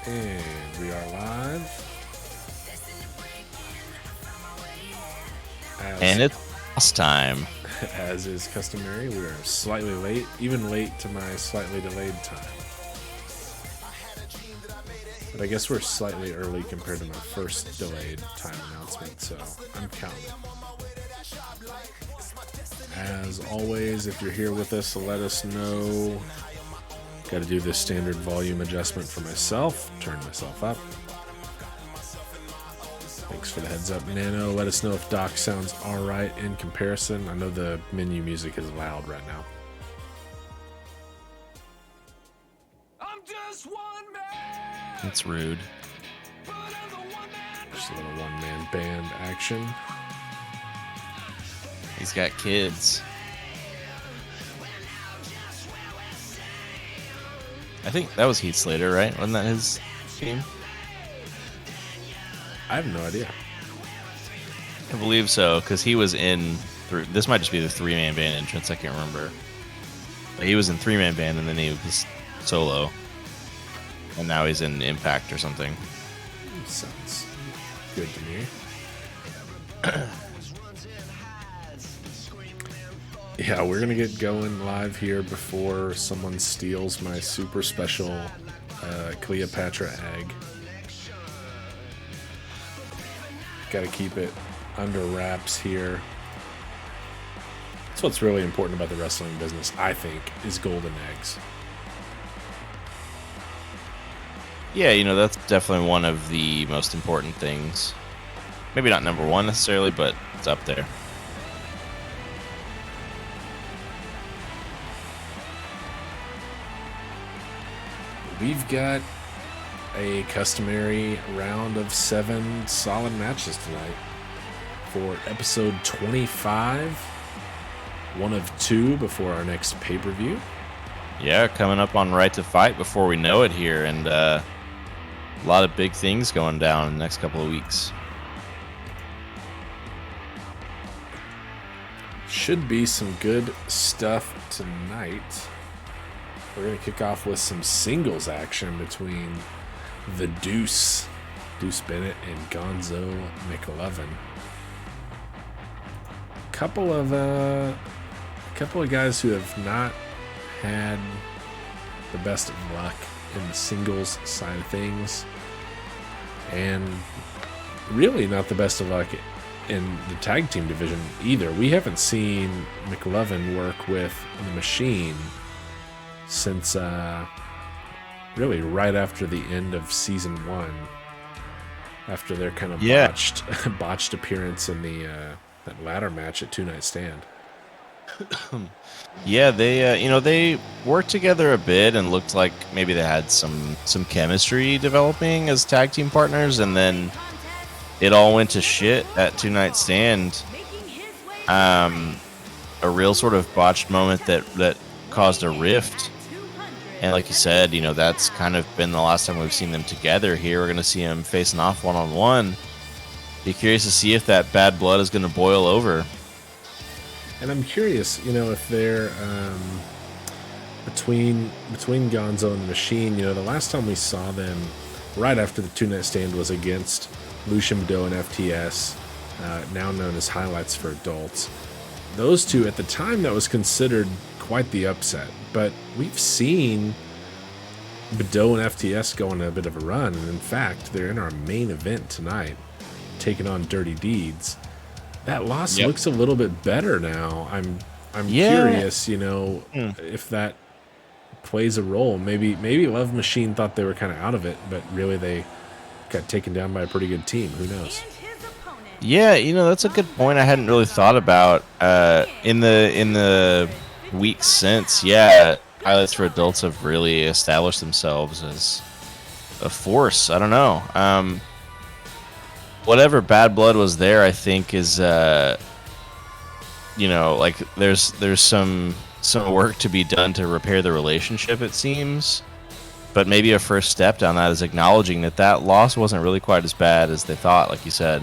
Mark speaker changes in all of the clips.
Speaker 1: And we are live.
Speaker 2: And it's boss time.
Speaker 1: As is customary, we are slightly late, even late to my slightly delayed time. But I guess we're slightly early compared to my first delayed time announcement, so I'm counting. As always, if you're here with us, let us know. Got to do this standard volume adjustment for myself. Turn myself up. Thanks for the heads up, Nano. Let us know if Doc sounds alright in comparison. I know the menu music is loud right now.
Speaker 3: I'm just one man.
Speaker 2: It's rude.
Speaker 1: Just a little one-man band action.
Speaker 2: He's got kids. I think that was Heath Slater, right? Wasn't that his team?
Speaker 1: I have no idea.
Speaker 2: I believe so, because he was in... This might just be the three-man band entrance. I can't remember. But he was in three-man band, and then he was solo. And now he's in Impact or something.
Speaker 1: Sounds good to me. Yeah, we're going to get going live here before someone steals my super special Cleopatra egg. Got to keep it under wraps here. That's what's really important about the wrestling business, I think, is golden eggs.
Speaker 2: Yeah, that's definitely one of the most important things. Maybe not number one necessarily, but it's up there.
Speaker 1: We've got a customary round of 7 solid matches tonight for episode 25. One of 2 before our next pay-per-view.
Speaker 2: Yeah, coming up on Right to Fight before we know it here, and a lot of big things going down in the next couple of weeks.
Speaker 1: Should be some good stuff tonight. We're going to kick off with some singles action between the Deuce Bennett, and Gonzo McLovin. Couple of guys who have not had the best of luck in the singles side of things, and really not the best of luck in the tag team division either. We haven't seen McLovin work with the Machine since really right after the end of season 1, after their kind of botched appearance in the that ladder match at Two Night Stand.
Speaker 2: Yeah, they worked together a bit and looked like maybe they had some chemistry developing as tag team partners, and then it all went to shit at Two Night Stand. A real sort of botched moment that caused a rift. And like you said, that's kind of been the last time we've seen them together here. We're going to see them facing off one-on-one. Be curious to see if that bad blood is going to boil over.
Speaker 1: And I'm curious, if they're between Gonzo and the Machine, the last time we saw them right after the Two Night Stand was against Lucian Bedeau and FTS, now known as Highlights for Adults. Those two, at the time, that was considered quite the upset. But we've seen Bedeau and FTS go on a bit of a run, and in fact, they're in our main event tonight, taking on Dirty Deeds. That loss looks a little bit better now. I'm curious, if that plays a role. Maybe Love Machine thought they were kind of out of it, but really they got taken down by a pretty good team. Who knows?
Speaker 2: Yeah, that's a good point. I hadn't really thought about in the weeks since. Yeah, Highlights for Adults have really established themselves as a force. I don't know. Whatever bad blood was there, I think is there's some work to be done to repair the relationship, it seems. But maybe a first step down that is acknowledging that loss wasn't really quite as bad as they thought, like you said.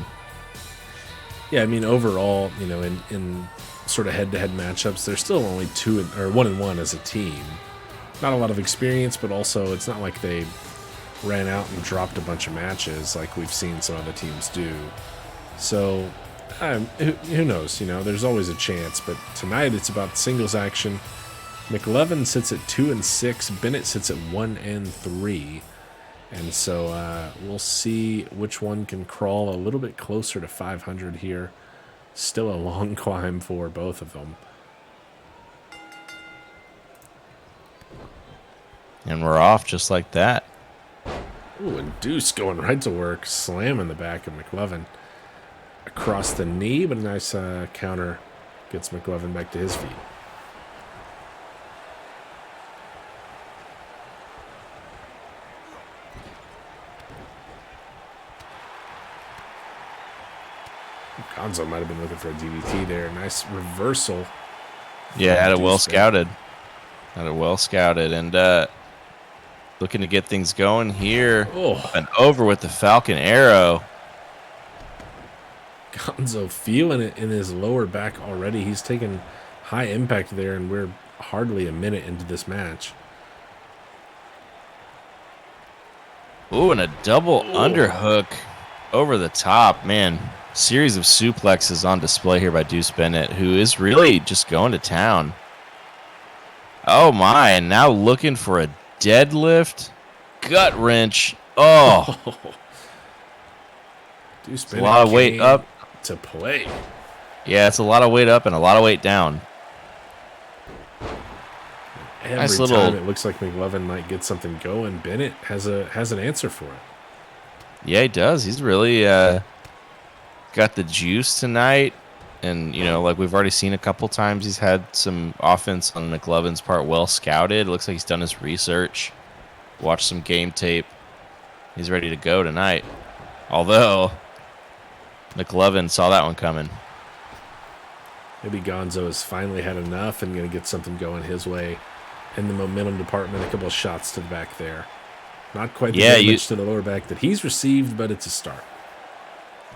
Speaker 1: Yeah, I mean, overall, in sort of head-to-head matchups, they're still only 1-1 as a team. Not a lot of experience, but also it's not like they ran out and dropped a bunch of matches like we've seen some other teams do. So, who knows? You know, there's always a chance. But tonight it's about singles action. McLovin sits at 2-6. Bennett sits at 1-3. And so we'll see which one can crawl a little bit closer to 500 here. Still a long climb for both of them.
Speaker 2: And we're off just like that.
Speaker 1: Ooh, and Deuce going right to work, slamming the back of McLovin across the knee, but a nice counter gets McLovin back to his feet. Gonzo might have been looking for a DDT there. Nice reversal.
Speaker 2: Yeah, had it well scouted. Had it well scouted. And looking to get things going here.
Speaker 1: Oh.
Speaker 2: And over with the Falcon Arrow.
Speaker 1: Gonzo feeling it in his lower back already. He's taken high impact there, and we're hardly a minute into this match.
Speaker 2: Ooh, and a double underhook over the top. Man, series of suplexes on display here by Deuce Bennett, who is really just going to town. Oh, my. And now looking for a deadlift. Gut wrench. Oh.
Speaker 1: Deuce Bennett
Speaker 2: a lot of weight up
Speaker 1: to play.
Speaker 2: Yeah, it's a lot of weight up and a lot of weight down.
Speaker 1: Every
Speaker 2: nice
Speaker 1: time
Speaker 2: little...
Speaker 1: it looks like McLovin might get something going, Bennett has an answer for it.
Speaker 2: Yeah, he does. He's really got the juice tonight. And, you know, like we've already seen a couple times, he's had some offense on McLovin's part well scouted. It looks like he's done his research, watched some game tape. He's ready to go tonight. Although, McLovin saw that one coming.
Speaker 1: Maybe Gonzo has finally had enough and going to get something going his way in the momentum department. A couple of shots to the back there. Not quite the damage to the lower back that he's received, but it's a start.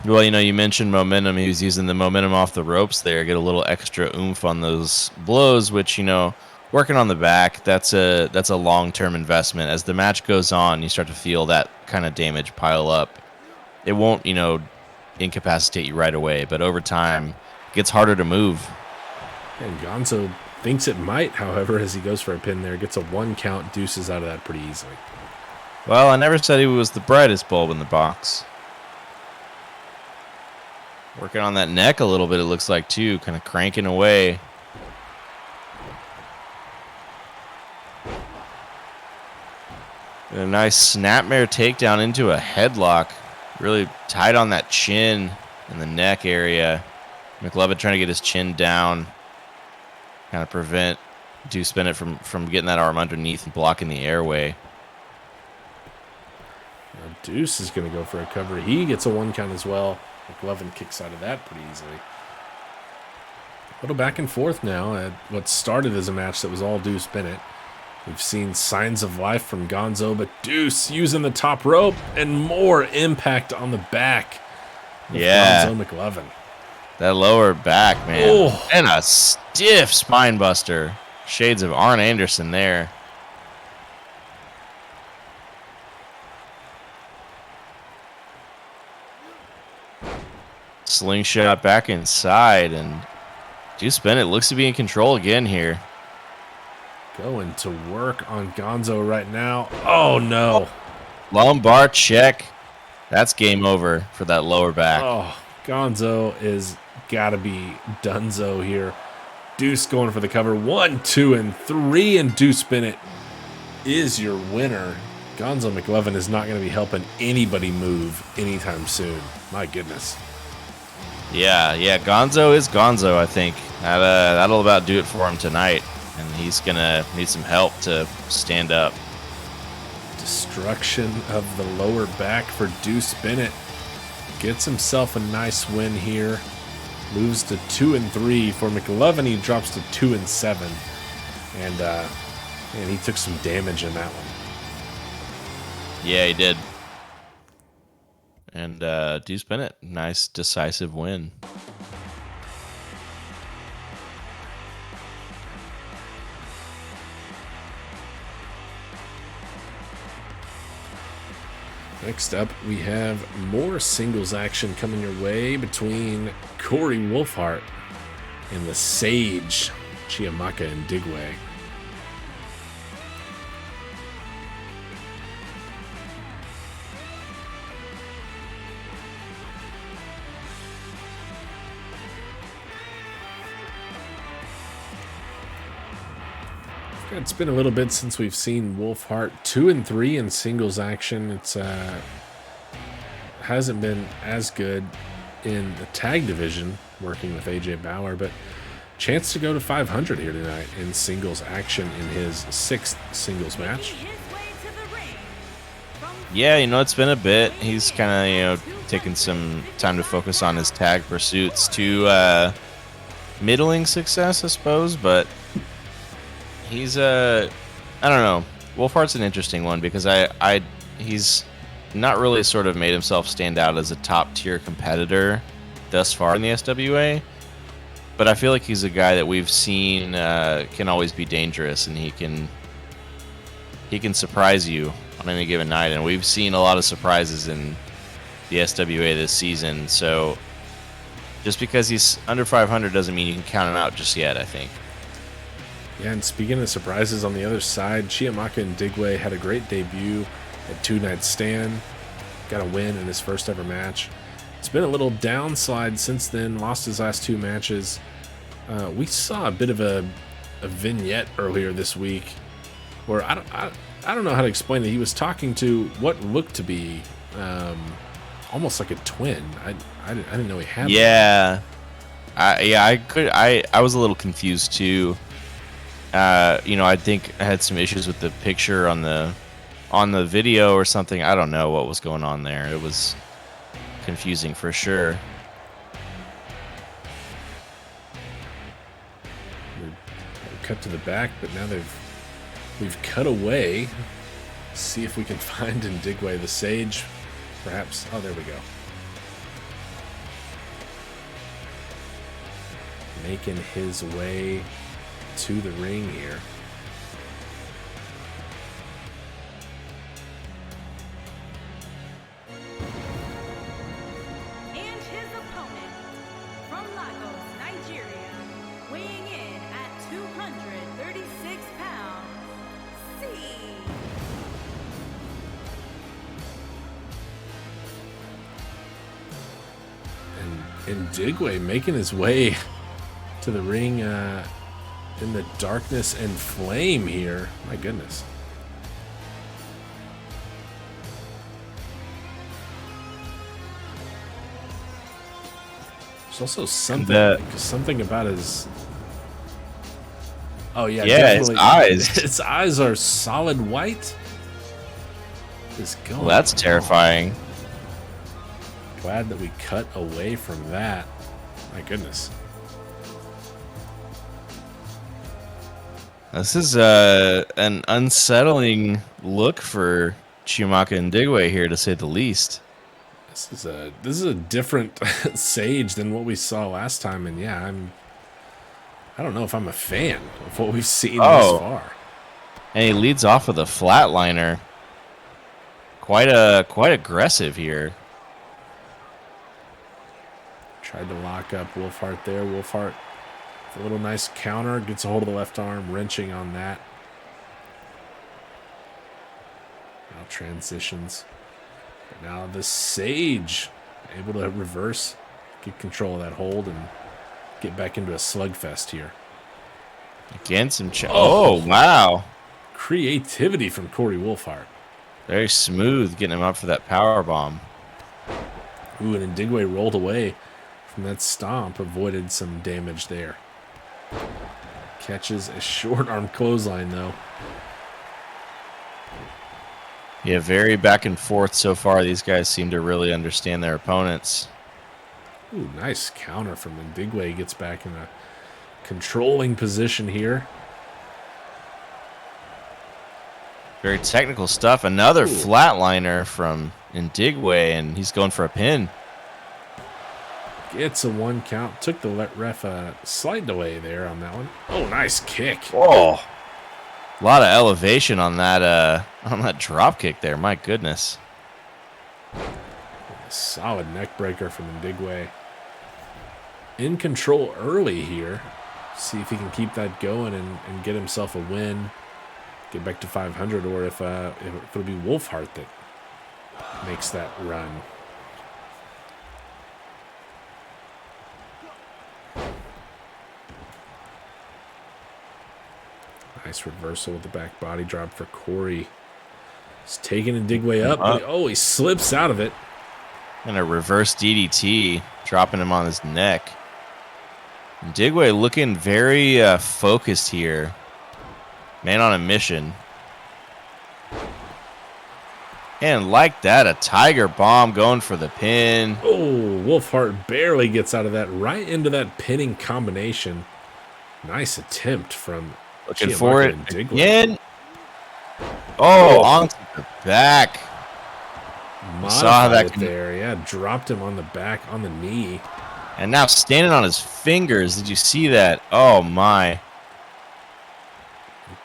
Speaker 2: Well, you know, you mentioned momentum. He was using the momentum off the ropes there, get a little extra oomph on those blows, which, you know, working on the back, that's a long-term investment. As the match goes on, you start to feel that kind of damage pile up. It won't, you know, incapacitate you right away, but over time, it gets harder to move.
Speaker 1: And Gonzo thinks it might, however, as he goes for a pin there, gets a 1 count, deuces out of that pretty easily.
Speaker 2: Well, I never said he was the brightest bulb in the box. Working on that neck a little bit, it looks like, too. Kind of cranking away. And a nice snapmare takedown into a headlock. Really tight on that chin and the neck area. McLovin trying to get his chin down. Kind of prevent Deuce Bennett from getting that arm underneath and blocking the airway.
Speaker 1: Now Deuce is going to go for a cover. He gets a 1 count as well. McLovin kicks out of that pretty easily. A little back and forth now at what started as a match that was all Deuce Bennett. We've seen signs of life from Gonzo, but Deuce using the top rope and more impact on the back.
Speaker 2: Yeah.
Speaker 1: Gonzo McLovin.
Speaker 2: That lower back, man.
Speaker 1: Oh.
Speaker 2: And a stiff spine buster. Shades of Arn Anderson there. Slingshot back inside, and Deuce Bennett looks to be in control again here.
Speaker 1: Going to work on Gonzo right now. Oh, no.
Speaker 2: Lumbar check. That's game over for that lower back.
Speaker 1: Oh, Gonzo is got to be donezo here. Deuce going for the cover. 1, 2, and 3, and Deuce Bennett is your winner. Gonzo McLovin is not going to be helping anybody move anytime soon. My goodness.
Speaker 2: Yeah, Gonzo is Gonzo, I think. That'll about do it for him tonight. And he's going to need some help to stand up.
Speaker 1: Destruction of the lower back for Deuce Bennett. Gets himself a nice win here. Moves to 2-3. For McLovin, he drops to 2-7. And he took some damage in that one.
Speaker 2: Yeah, he did. And Deuce Bennett, nice decisive win.
Speaker 1: Next up, we have more singles action coming your way between Corey Wolfhart and the Sage, Chiamaka and Digway. It's been a little bit since we've seen Wolfhart 2-3 in singles action. It's hasn't been as good in the tag division working with AJ Bauer, but chance to go to 500 here tonight in singles action in his 6th singles match.
Speaker 2: Yeah, it's been a bit. He's kind of, taking some time to focus on his tag pursuits to middling success, I suppose, but he's I don't know. Wolfhart's an interesting one because he's not really sort of made himself stand out as a top tier competitor thus far in the SWA, but I feel like he's a guy that we've seen can always be dangerous, and he can surprise you on any given night, and we've seen a lot of surprises in the SWA this season. So just because he's under 500 doesn't mean you can count him out just yet, I think.
Speaker 1: Yeah, and speaking of surprises on the other side, Chiamaka and Digway had a great debut at Two Night Stand. Got a win in his first ever match. It's been a little downslide since then, lost his last 2 matches. We saw a bit of a vignette earlier this week where I don't know how to explain it. He was talking to what looked to be almost like a twin. I didn't know he had
Speaker 2: Yeah. I was a little confused too. I think I had some issues with the picture on the video or something. I don't know what was going on there. It was confusing for sure.
Speaker 1: Cut to the back, but now we've cut away. See if we can find in Digway the Sage, perhaps. Oh, there we go. Making his way to the ring here.
Speaker 4: And his opponent from Lagos, Nigeria, weighing in at 236 pounds, C.
Speaker 1: And Digway making his way to the ring in the darkness and flame here. My goodness. There's also something about his. Oh yeah,
Speaker 2: his eyes.
Speaker 1: His eyes are solid white.
Speaker 2: Well, that's terrifying.
Speaker 1: Glad that we cut away from that. My goodness.
Speaker 2: This is an unsettling look for Chiamaka and Digway here, to say the least.
Speaker 1: This is a different Sage than what we saw last time, and yeah, I don't know if I'm a fan of what we've seen thus far.
Speaker 2: And he leads off with a flatliner. Quite aggressive here.
Speaker 1: Tried to lock up Wolfhart there. Wolfhart, a little nice counter, gets a hold of the left arm, wrenching on that. Now transitions. But now the Sage able to reverse, get control of that hold, and get back into a slugfest here.
Speaker 2: Again, some wow.
Speaker 1: Creativity from Corey Wolfhart.
Speaker 2: Very smooth, getting him up for that power bomb.
Speaker 1: Ooh, and Digway rolled away from that stomp, avoided some damage there. Catches a short arm clothesline, though.
Speaker 2: Yeah, very back and forth so far. These guys seem to really understand their opponents.
Speaker 1: Ooh, nice counter from Digway. Gets back in a controlling position here.
Speaker 2: Very technical stuff. Another flatliner from Ndigwe, and he's going for a pin.
Speaker 1: Gets a 1 count. Took the ref slight away there on that one. Oh, nice kick.
Speaker 2: Oh, a lot of elevation on that drop kick there. My goodness.
Speaker 1: A solid neck breaker from Ndigwe. In control early here. See if he can keep that going and get himself a win. Get back to 500, or if it'll be Wolfhart that makes that run. Nice reversal with the back body drop for Corey. He's taking Ndigwe up. But he slips out of it.
Speaker 2: And a reverse DDT, dropping him on his neck. Ndigwe looking very focused here. Man on a mission. And like that, a Tiger Bomb going for the pin.
Speaker 1: Oh, Wolfhart barely gets out of that, right into that pinning combination. Nice attempt from
Speaker 2: Looking
Speaker 1: Chiamaka
Speaker 2: for it
Speaker 1: and Ndigwe.
Speaker 2: again. Oh, onto the back.
Speaker 1: Saw
Speaker 2: that
Speaker 1: there. Yeah, dropped him on the back, on the knee.
Speaker 2: And now standing on his fingers. Did you see that? Oh, my.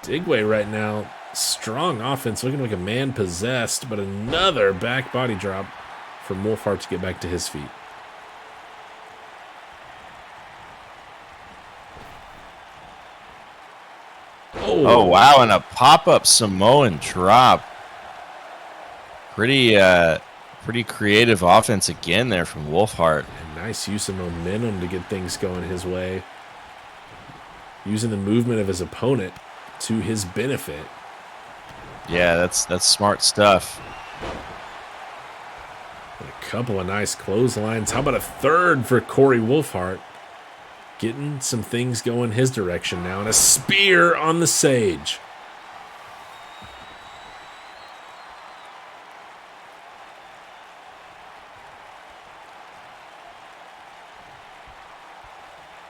Speaker 1: Ndigwe right now, strong offense, looking like a man possessed, but another back body drop from Wolfhart to get back to his feet.
Speaker 2: Oh, wow, and a pop-up Samoan drop. Pretty creative offense again there from Wolfhart.
Speaker 1: And nice use of momentum to get things going his way. Using the movement of his opponent to his benefit.
Speaker 2: Yeah, that's smart stuff.
Speaker 1: And a couple of nice clotheslines. How about a third for Corey Wolfhart? Getting some things going his direction now. And a spear on the Sage.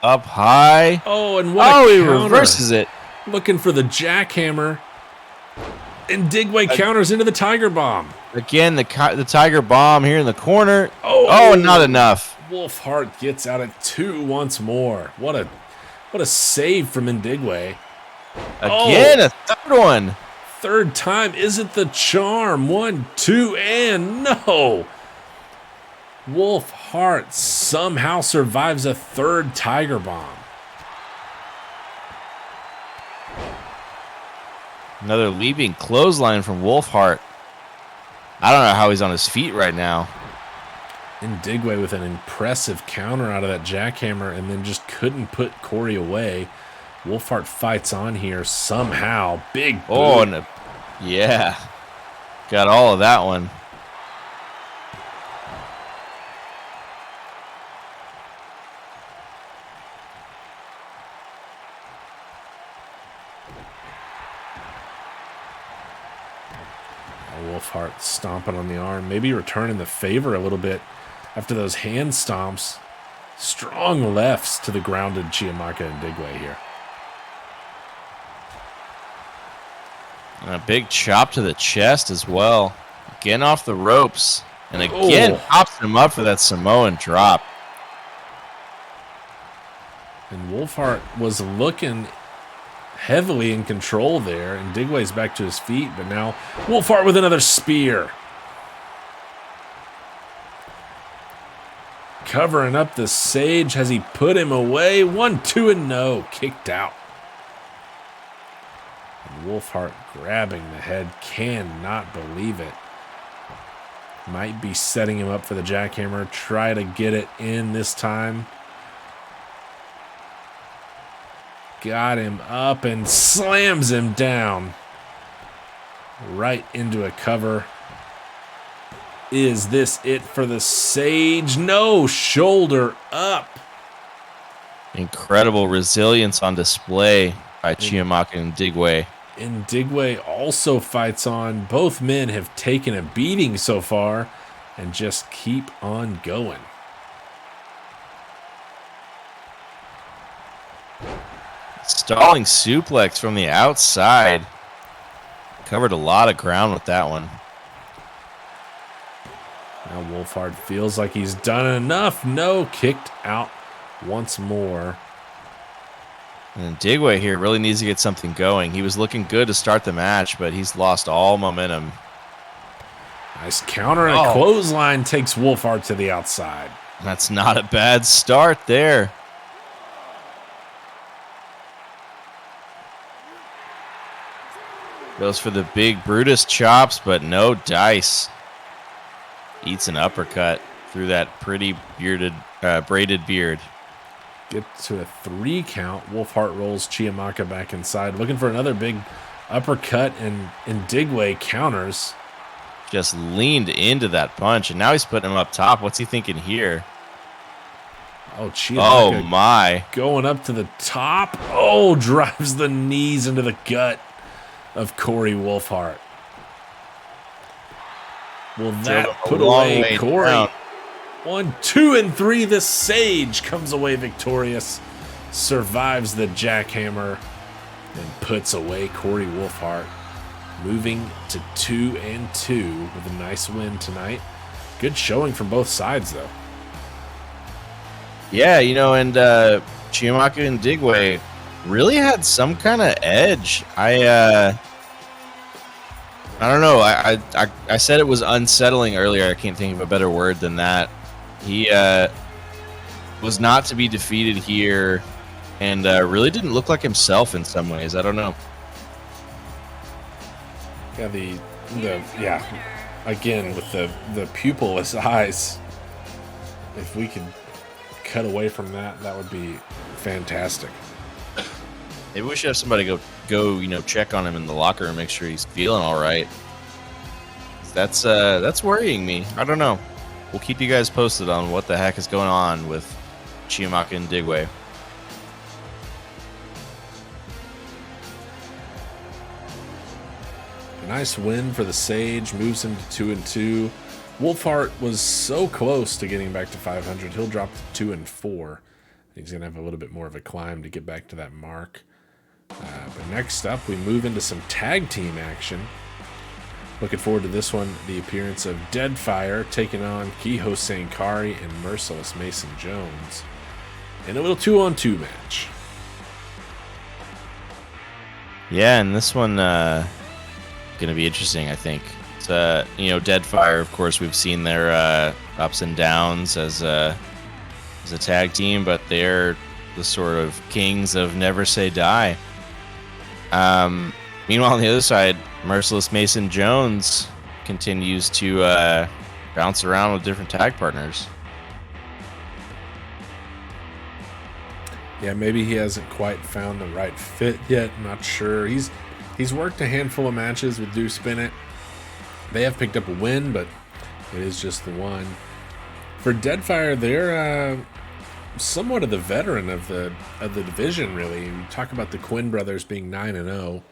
Speaker 2: Up high.
Speaker 1: Oh, and what
Speaker 2: he
Speaker 1: counter.
Speaker 2: Reverses it.
Speaker 1: Looking for the jackhammer. And Ndigwe counters into the Tiger Bomb.
Speaker 2: Again, the Tiger Bomb here in the corner.
Speaker 1: Oh,
Speaker 2: not enough.
Speaker 1: Wolfhart gets out at 2 once more. What a save from Ndigwe.
Speaker 2: Again, a third one.
Speaker 1: Third time isn't the charm. 1, 2, and no. Wolfhart somehow survives a third Tiger Bomb.
Speaker 2: Another leaping clothesline from Wolfhart. I don't know how he's on his feet right now.
Speaker 1: Ndigwe with an impressive counter out of that jackhammer and then just couldn't put Corey away. Wolfhart fights on here somehow. Big boot.
Speaker 2: Oh, yeah. Got all of that one.
Speaker 1: Wolfhart stomping on the arm, maybe returning the favor a little bit after those hand stomps. Strong lefts to the grounded Chiamaka and Ndigwe here.
Speaker 2: And a big chop to the chest as well. Again off the ropes. And again pops him up for that Samoan drop.
Speaker 1: And Wolfhart was looking heavily in control there, and Ndigwe's back to his feet, but now Wolfhart with another spear. Covering up the Sage. Has he put him away? 1, 2, and no. Kicked out. And Wolfhart grabbing the head. Cannot believe it. Might be setting him up for the jackhammer. Try to get it in this time. Got him up and slams him down. Right into a cover. Is this it for the Sage? No, shoulder up.
Speaker 2: Incredible resilience on display by Chiamaka and Ndigwe.
Speaker 1: And Ndigwe also fights on. Both men have taken a beating so far and just keep on going.
Speaker 2: Stalling suplex from the outside. Covered a lot of ground with that one.
Speaker 1: Now Wolfhart feels like he's done enough. No, kicked out once more.
Speaker 2: And Ndigwe here really needs to get something going. He was looking good to start the match, but he's lost all momentum.
Speaker 1: Nice counter and a clothesline takes Wolfhard to the outside.
Speaker 2: That's not a bad start there. Goes for the big Brutus chops, but no dice. Eats an uppercut through that pretty braided beard.
Speaker 1: Get to a 3 count. Wolfhard rolls Chiamaka back inside, looking for another big uppercut, and Digway counters.
Speaker 2: Just leaned into that punch, and now he's putting him up top. What's he thinking here?
Speaker 1: Oh, Chiamaka.
Speaker 2: Oh, my.
Speaker 1: Going up to the top. Oh, drives the knees into the gut of Corey Wolfhard. Will that put away Corey? Down. 1, 2, and 3. The Sage comes away victorious, survives the jackhammer, and puts away Corey Wolfhard, moving to 2-2 with a nice win tonight. Good showing from both sides, though.
Speaker 2: Yeah, and Chiamaka and Digway really had some kind of edge. I don't know. I said it was unsettling earlier. I can't think of a better word than that. He was not to be defeated here, and really didn't look like himself in some ways. I don't know.
Speaker 1: Yeah, again with the pupilless eyes. If we could cut away from that, that would be fantastic.
Speaker 2: Maybe we should have somebody go check on him in the locker room, make sure he's feeling all right. That's worrying me. I don't know. We'll keep you guys posted on what the heck is going on with Chiamaka and Digway.
Speaker 1: A nice win for the Sage, moves him to 2-2. Wolfhard was so close to getting back to 500. He'll drop to 2-4. He's going to have a little bit more of a climb to get back to that mark. But next up, we move into some tag team action. Looking forward to this one, the appearance of Deadfire taking on Kiho Sankari and Merciless Mason Jones in a little 2-on-2 match.
Speaker 2: Yeah, and this one going to be interesting, I think. It's, Deadfire, of course, we've seen their ups and downs as a tag team, but they're the sort of kings of never say die. Meanwhile, on the other side, Merciless Mason Jones continues to bounce around with different tag partners.
Speaker 1: Yeah, maybe he hasn't quite found the right fit yet. Not sure. He's worked a handful of matches with Deuce Bennett. They have picked up a win, but it is just the one. For Deadfire, they're somewhat of the veteran of the division, really. We talk about the Quinn brothers being 9-0.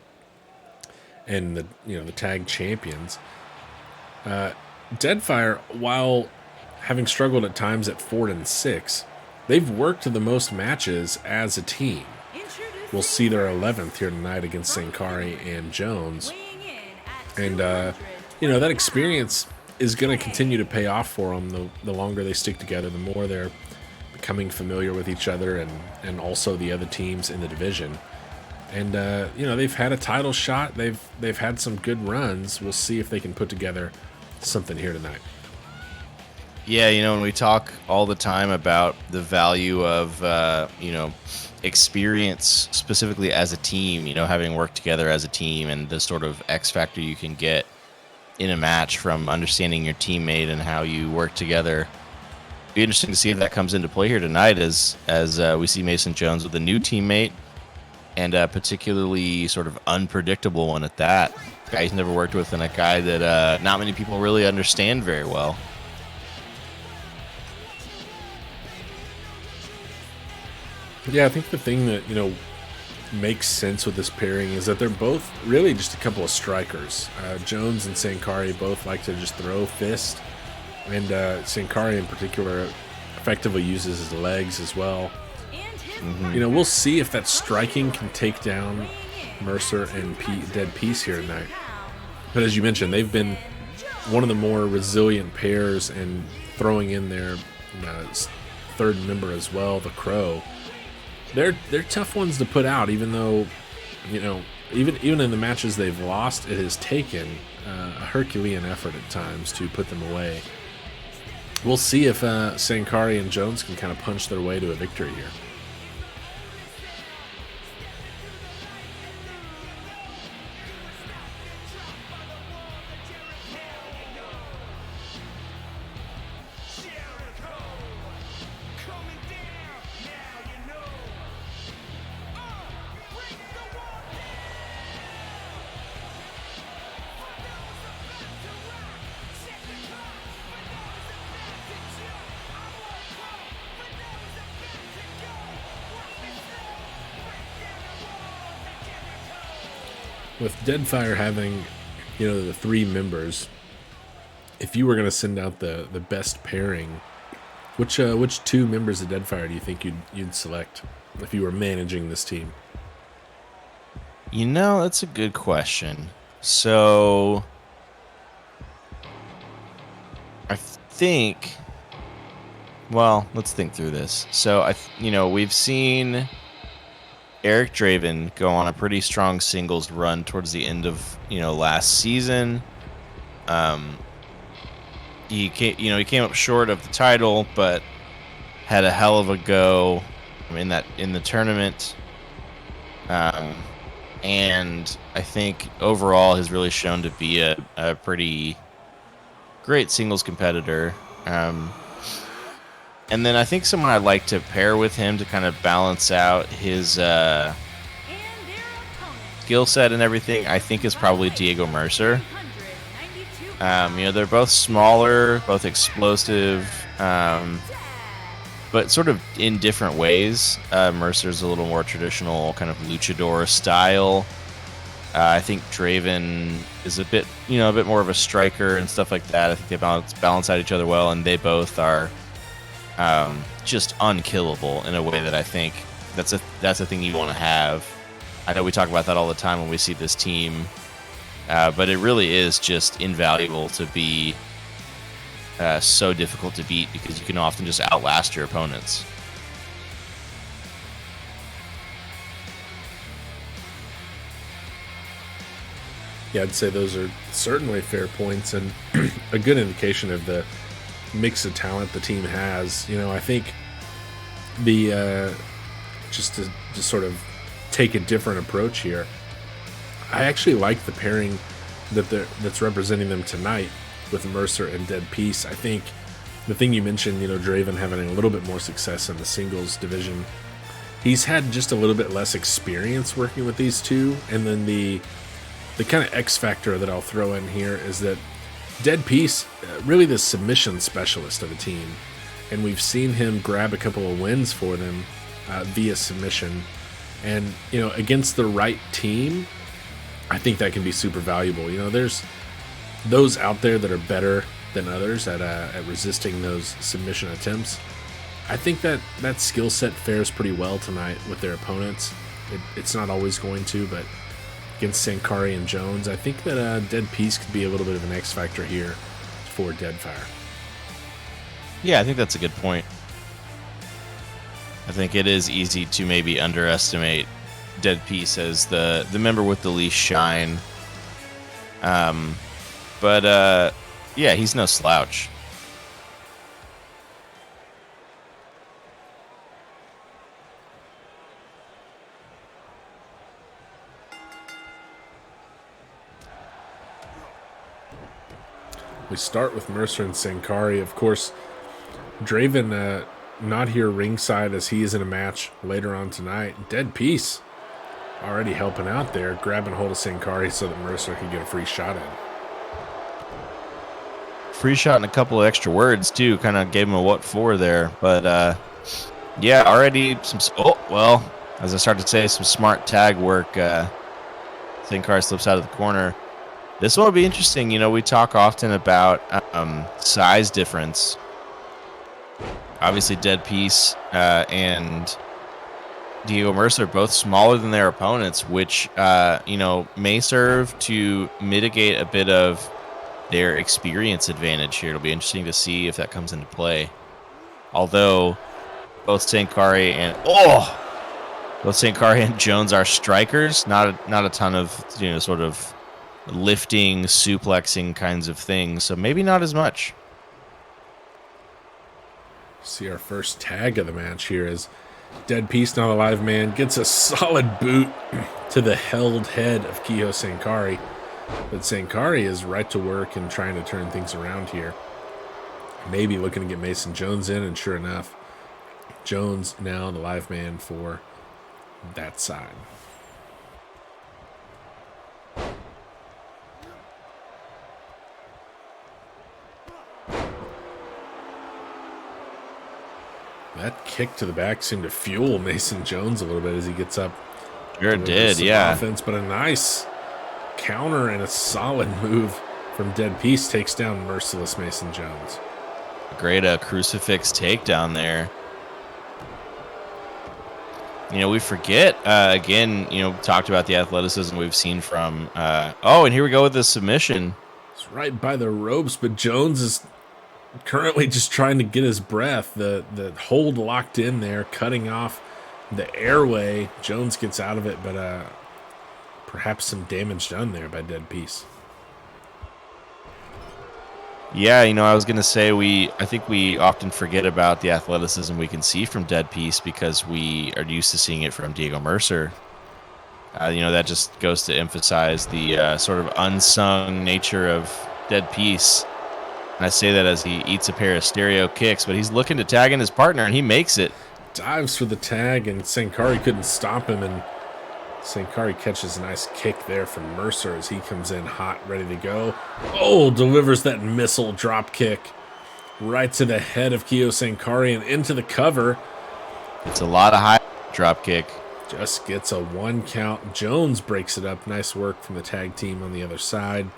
Speaker 1: And the tag champions. Deadfire, while having struggled at times at 4-6, they've worked the most matches as a team. We'll see their 11th here tonight against Sankari and Jones, and that experience is going to continue to pay off for them. The longer they stick together, the more they're becoming familiar with each other and also the other teams in the division. And they've had a title shot. They've had some good runs. We'll see if they can put together something here tonight.
Speaker 2: Yeah, when we talk all the time about the value of experience specifically as a team, having worked together as a team, and the sort of X factor you can get in a match from understanding your teammate and how you work together. It'd be interesting to see if that comes into play here tonight as we see Mason Jones with a new teammate. And a particularly sort of unpredictable one at that. A guy he's never worked with, and a guy that not many people really understand very well.
Speaker 1: Yeah, I think the thing that, makes sense with this pairing is that they're both really just a couple of strikers. Jones and Sankari both like to just throw fist. And Sankari in particular effectively uses his legs as well. Mm-hmm. We'll see if that striking can take down Mercer and Dead Peace here tonight. But as you mentioned, they've been one of the more resilient pairs, and throwing in their third member as well, the Crow. They're tough ones to put out, even though, even in the matches they've lost, it has taken a Herculean effort at times to put them away. We'll see if Sankari and Jones can kind of punch their way to a victory here. With Deadfire having, the 3 members, if you were going to send out the best pairing, which 2 members of Deadfire do you think you'd select if you were managing this team?
Speaker 2: That's a good question. So I think, well, let's think through this. So we've seen Eric Draven go on a pretty strong singles run towards the end of last season. He came up short of the title, but had a hell of a go in the tournament. And I think overall has really shown to be a pretty great singles competitor. And then I think someone I'd like to pair with him to kind of balance out his skill set and everything, I think is probably Diego Mercer. They're both smaller, both explosive, but sort of in different ways. Mercer's a little more traditional kind of luchador style. I think Draven is a bit more of a striker and stuff like that. I think they balance out each other well, and they both are just unkillable in a way that I think that's a thing you want to have. I know we talk about that all the time when we see this team, but it really is just invaluable to be so difficult to beat because you can often just outlast your opponents.
Speaker 1: Yeah, I'd say those are certainly fair points and a good indication of the mix of talent the team has. I think the just to sort of take a different approach here, I actually like the pairing that's representing them tonight with Mercer and Dead Peace. I think the thing you mentioned, Draven having a little bit more success in the singles division, he's had just a little bit less experience working with these two. And then the kind of X factor that I'll throw in here is that Dead Peace, really the submission specialist of the team, and we've seen him grab a couple of wins for them via submission. And against the right team, I think that can be super valuable. There's those out there that are better than others at resisting those submission attempts. I think that skill set fares pretty well tonight with their opponents. It's not always going to, but against Sankari and Jones, I think that Dead Peace could be a little bit of an X factor here for Deadfire.
Speaker 2: Yeah, I think that's a good point. I think it is easy to maybe underestimate Dead Peace as the member with the least shine. But yeah, he's no slouch.
Speaker 1: We start with Mercer and Sankari. Of course, Draven not here ringside as he is in a match later on tonight. Dead Peace already helping out there, grabbing hold of Sankari so that Mercer can get a free shot in.
Speaker 2: Free shot and a couple of extra words, too. Kind of gave him a what for there. But, yeah, already some... Oh, well, as I started to say, some smart tag work. Sankari slips out of the corner. This one will be interesting. We talk often about size difference. Obviously, Dead Peace and Diego Mercer are both smaller than their opponents, which, may serve to mitigate a bit of their experience advantage here. It'll be interesting to see if that comes into play. Although, both Sankari and... Oh! Both St. Kari and Jones are strikers, not a ton of sort of lifting, suplexing kinds of things. So maybe not as much.
Speaker 1: See our first tag of the match here as Dead Piece Not Alive Man gets a solid boot to the held head of Kiho Sankari. But Sankari is right to work and trying to turn things around here. Maybe looking to get Mason Jones in, and sure enough, Jones now the live man for that side. That kick to the back seemed to fuel Mason Jones a little bit as he gets up.
Speaker 2: Sure did, yeah.
Speaker 1: Offense, but a nice counter and a solid move from Dead Piece takes down merciless Mason Jones.
Speaker 2: Great crucifix takedown there. We forget, again, talked about the athleticism we've seen from, and here we go with the submission.
Speaker 1: It's right by the ropes, but Jones is currently just trying to get his breath. The hold locked in there, cutting off the airway. Jones gets out of it, but perhaps some damage done there by Dead Piece.
Speaker 2: Yeah, I was going to say I think we often forget about the athleticism we can see from Dead Piece because we are used to seeing it from Diego Mercer. That just goes to emphasize the sort of unsung nature of Dead Piece. And I say that as he eats a pair of stereo kicks, but he's looking to tag in his partner, and he makes it.
Speaker 1: Dives for the tag, and Sankari couldn't stop him, and Sankari catches a nice kick there from Mercer as he comes in hot, ready to go. Oh, delivers that missile drop kick right to the head of Kiho Sankari and into the cover.
Speaker 2: It's a lot of high drop kick.
Speaker 1: Just gets a 1 count. Jones breaks it up. Nice work from the tag team on the other side.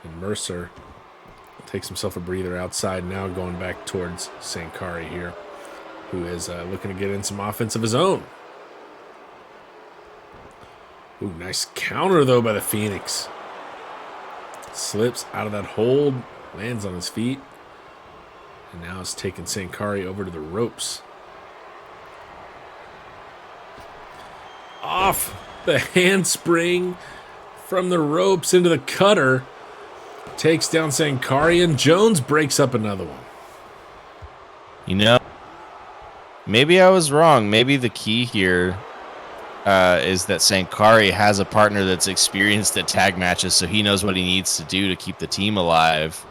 Speaker 1: And Mercer takes himself a breather outside, now going back towards Sankari here, who is looking to get in some offense of his own. Ooh, nice counter, though, by the Phoenix. Slips out of that hold, lands on his feet, and now is taking Sankari over to the ropes. Off the handspring from the ropes into the cutter. Takes down Sankari, and Jones breaks up another one.
Speaker 2: Maybe I was wrong. Maybe the key here is that Sankari has a partner that's experienced at tag matches, so he knows what he needs to do to keep the team alive.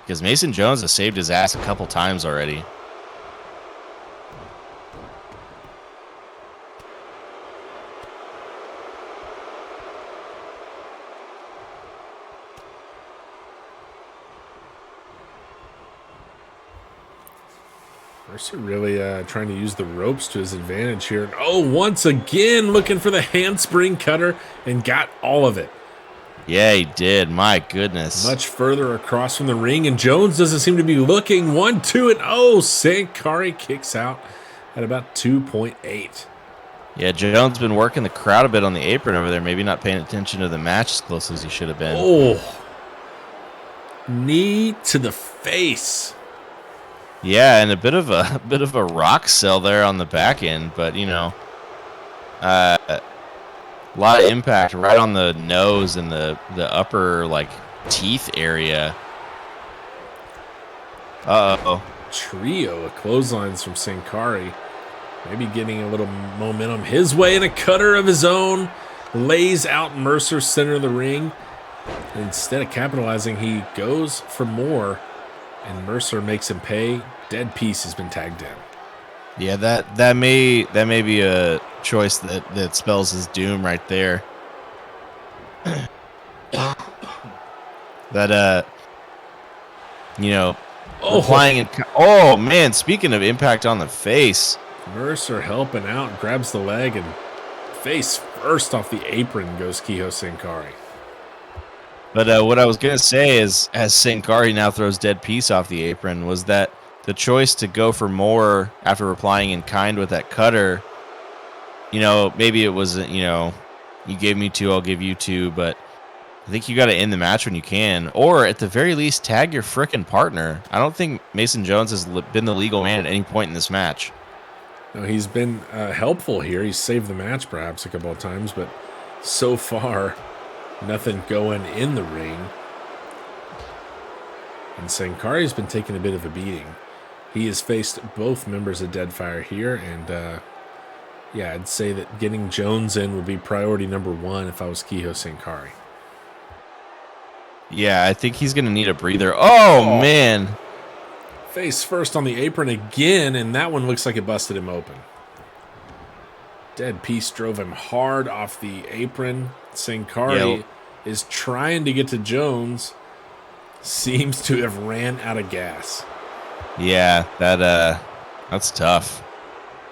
Speaker 2: Because Mason Jones has saved his ass a couple times already.
Speaker 1: Mercer really trying to use the ropes to his advantage here. Oh, once again looking for the handspring cutter and got all of it.
Speaker 2: Yeah, he did. My goodness.
Speaker 1: Much further across from the ring, and Jones doesn't seem to be looking. 1, 2, and oh, Sankari kicks out at about 2.8.
Speaker 2: Yeah, Jones been working the crowd a bit on the apron over there, maybe not paying attention to the match as close as he should have been.
Speaker 1: Oh, knee to the face.
Speaker 2: Yeah, and a bit of a rock sell there on the back end, but a lot of impact right on the nose and the upper teeth area. Uh-oh.
Speaker 1: Trio of clotheslines from Sankari. Maybe getting a little momentum his way, and a cutter of his own lays out Mercer center of the ring. Instead of capitalizing, he goes for more, and Mercer makes him pay. Dead Piece has been tagged in.
Speaker 2: Yeah, that may be a choice that spells his doom right there. Applying it. Oh man, speaking of impact on the face,
Speaker 1: Mercer helping out, grabs the leg, and face first off the apron goes Kiho Sankari.
Speaker 2: But what I was gonna say is, as Sankari now throws Dead Piece off the apron, was that the choice to go for more after replying in kind with that cutter. Maybe it was you gave me 2, I'll give you 2, but I think you got to end the match when you can, or at the very least tag your frickin' partner. I don't think Mason Jones has been the legal man at any point in this match.
Speaker 1: Now, he's been helpful here. He's saved the match perhaps a couple of times, but so far, nothing going in the ring. And Sankari's been taking a bit of a beating. He has faced both members of Deadfire here, and yeah, I'd say that getting Jones in would be priority number one if I was Kiho Sankari.
Speaker 2: Yeah, I think he's going to need a breather. Oh, man.
Speaker 1: Face first on the apron again, and that one looks like it busted him open. Dead Piece drove him hard off the apron. Sankari is trying to get to Jones. Seems to have ran out of gas.
Speaker 2: Yeah, that's tough.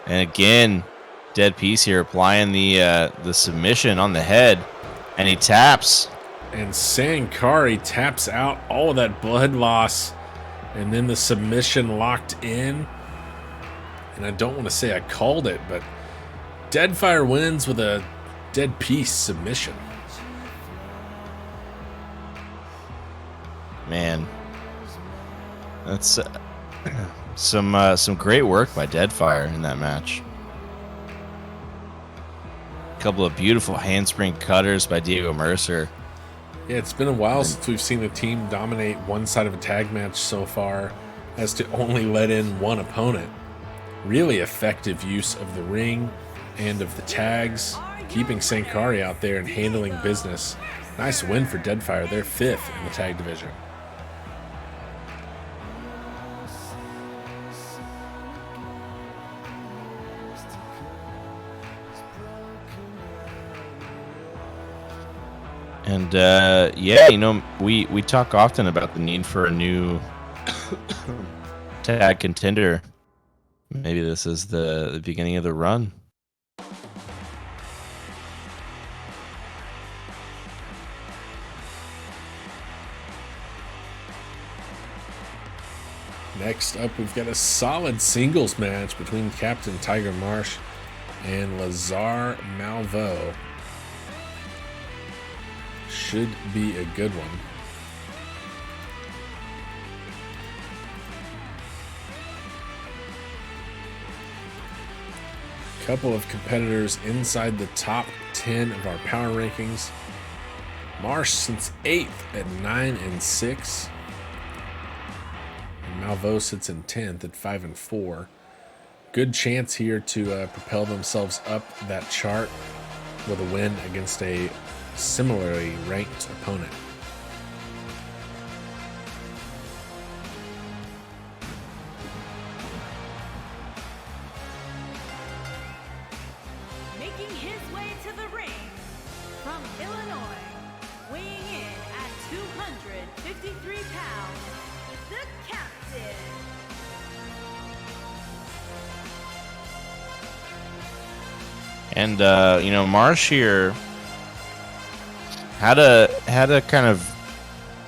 Speaker 2: And again, Dead Piece here applying the submission on the head, and he taps.
Speaker 1: And Sankari taps out all of that blood loss, and then the submission locked in. And I don't want to say I called it, but Deadfire wins with a Dead Piece submission.
Speaker 2: Man, that's some great work by Deadfire in that match. A couple of beautiful handspring cutters by Diego Mercer.
Speaker 1: Yeah, it's been a while since we've seen a team dominate one side of a tag match so far as to only let in one opponent. Really effective use of the ring and of the tags, keeping Sankari out there and handling business. Nice win for Deadfire. They're 5th in the tag division.
Speaker 2: And yeah, you know, we talk often about the need for a new tag contender. Maybe this is the beginning of the run.
Speaker 1: Next up, we've got a solid singles match between Captain Tiger Marsh and Lazar Malvo. Should be a good one. Couple of competitors inside the top 10 of our power rankings. Marsh since 8th at 9-6. And Malvo sits in 10th at 5-4. Good chance here to propel themselves up that chart with a win against a similarly ranked opponent.
Speaker 4: Making his way to the ring from Illinois, weighing in at 253 pounds, the captain.
Speaker 2: And you know, Marsh here had a kind of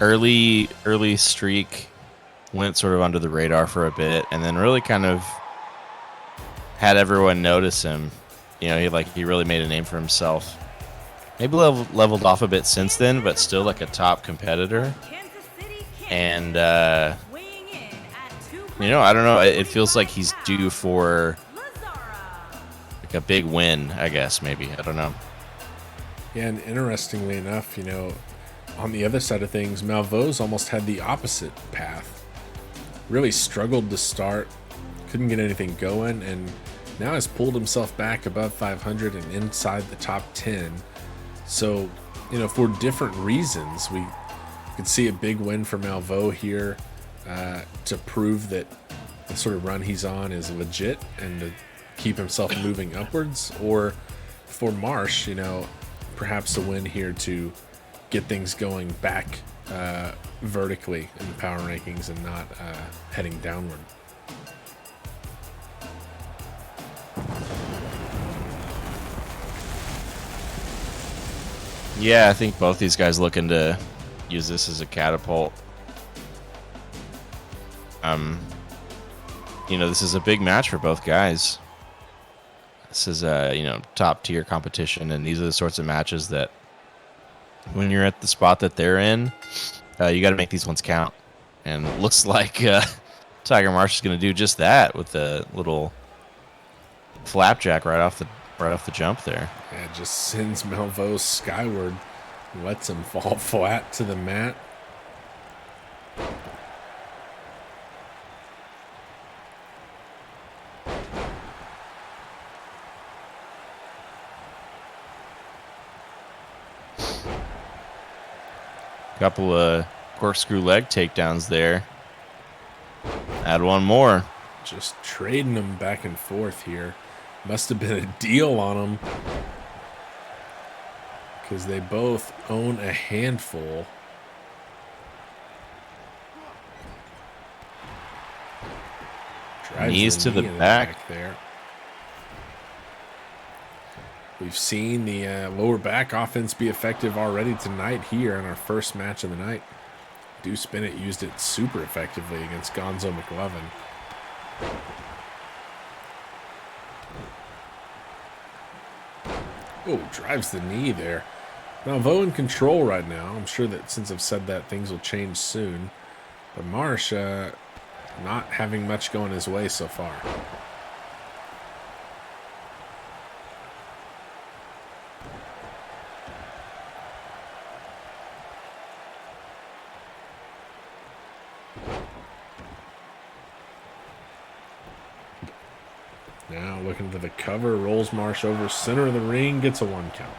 Speaker 2: early streak, went sort of under the radar for a bit, and then really kind of had everyone notice him. You know, he really made a name for himself. Maybe leveled off a bit since then, but still like a top competitor. And you know, I don't know. It feels like he's due for like a big win, I guess. Maybe, I don't know.
Speaker 1: Yeah, and interestingly enough, you know, on the other side of things, Malvo's almost had the opposite path. Really struggled to start, couldn't get anything going, and now has pulled himself back above 500 and inside the top 10. So, you know, for different reasons, we could see a big win for Malvo here to prove that the sort of run he's on is legit and to keep himself moving upwards. Or for Marsh, you know, perhaps a win here to get things going back vertically in the power rankings and not heading downward.
Speaker 2: Yeah, I think both these guys looking to use this as a catapult. You know, this is a big match for both guys. This is a, you know, top tier competition, and these are the sorts of matches that when you're at the spot that they're in, you got to make these ones count. And it looks like Tiger Marsh is going to do just that with the little flapjack right off the jump there.
Speaker 1: Yeah, it just sends Malveaux skyward, lets him fall flat to the mat.
Speaker 2: Couple of corkscrew leg takedowns there. Add one more.
Speaker 1: Just trading them back and forth here. Must have been a deal on them, because they both own a handful. Drives
Speaker 2: Knees to the
Speaker 1: knee in
Speaker 2: back.
Speaker 1: there. We've seen the lower back offense be effective already tonight here in our first match of the night. Deuce Bennett used it super effectively against Gonzo McLovin. Oh, drives the knee there. Malveaux in control right now. I'm sure that since I've said that, things will change soon. But Marsh not having much going his way so far. Now looking for the cover, rolls Marsh over center of the ring, gets a 1 count.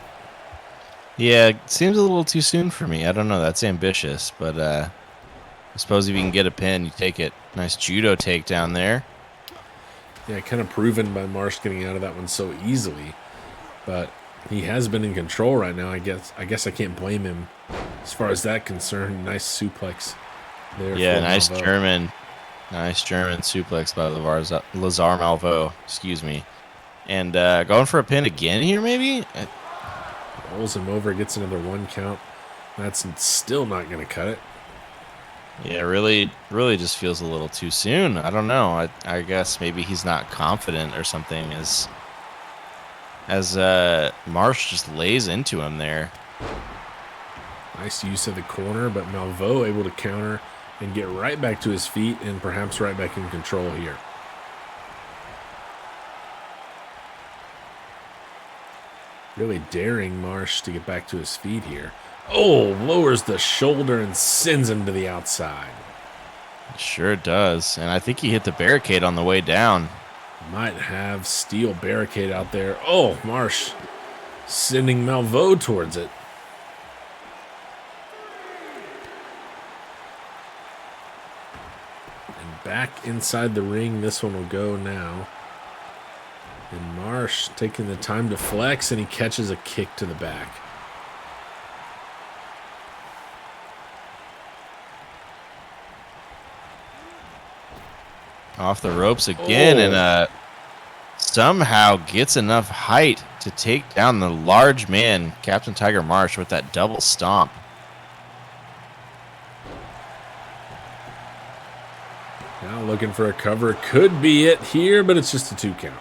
Speaker 2: Yeah, it seems a little too soon for me. I don't know. That's ambitious, but I suppose if you can get a pin, you take it. Nice judo takedown there.
Speaker 1: Yeah, kind of proven by Marsh getting out of that one so easily. But he has been in control right now. I guess I can't blame him as far as that concerned. Nice suplex there.
Speaker 2: Yeah,
Speaker 1: for
Speaker 2: nice
Speaker 1: Malveaux.
Speaker 2: Nice German suplex by Lazar Malveaux. Excuse me. And going for a pin again here, maybe?
Speaker 1: Rolls him over, gets another 1 count. That's still not going to cut it.
Speaker 2: Yeah, really just feels a little too soon. I don't know. I guess maybe he's not confident or something as Marsh just lays into him there.
Speaker 1: Nice use of the corner, but Malveaux able to counter and get right back to his feet and perhaps right back in control here. Really daring Marsh to get back to his feet here. Oh, lowers the shoulder and sends him to the outside.
Speaker 2: Sure does. And I think he hit the barricade on the way down.
Speaker 1: Might have steel barricade out there. Oh, Marsh sending Malveaux towards it. And back inside the ring, this one will go now. And Marsh taking the time to flex, and he catches a kick to the back.
Speaker 2: Off the ropes again,
Speaker 1: Oh.
Speaker 2: and somehow gets enough height to take down the large man, Captain Tiger Marsh, with that double stomp.
Speaker 1: Now looking for a cover. Could be it here, but it's just a 2 count.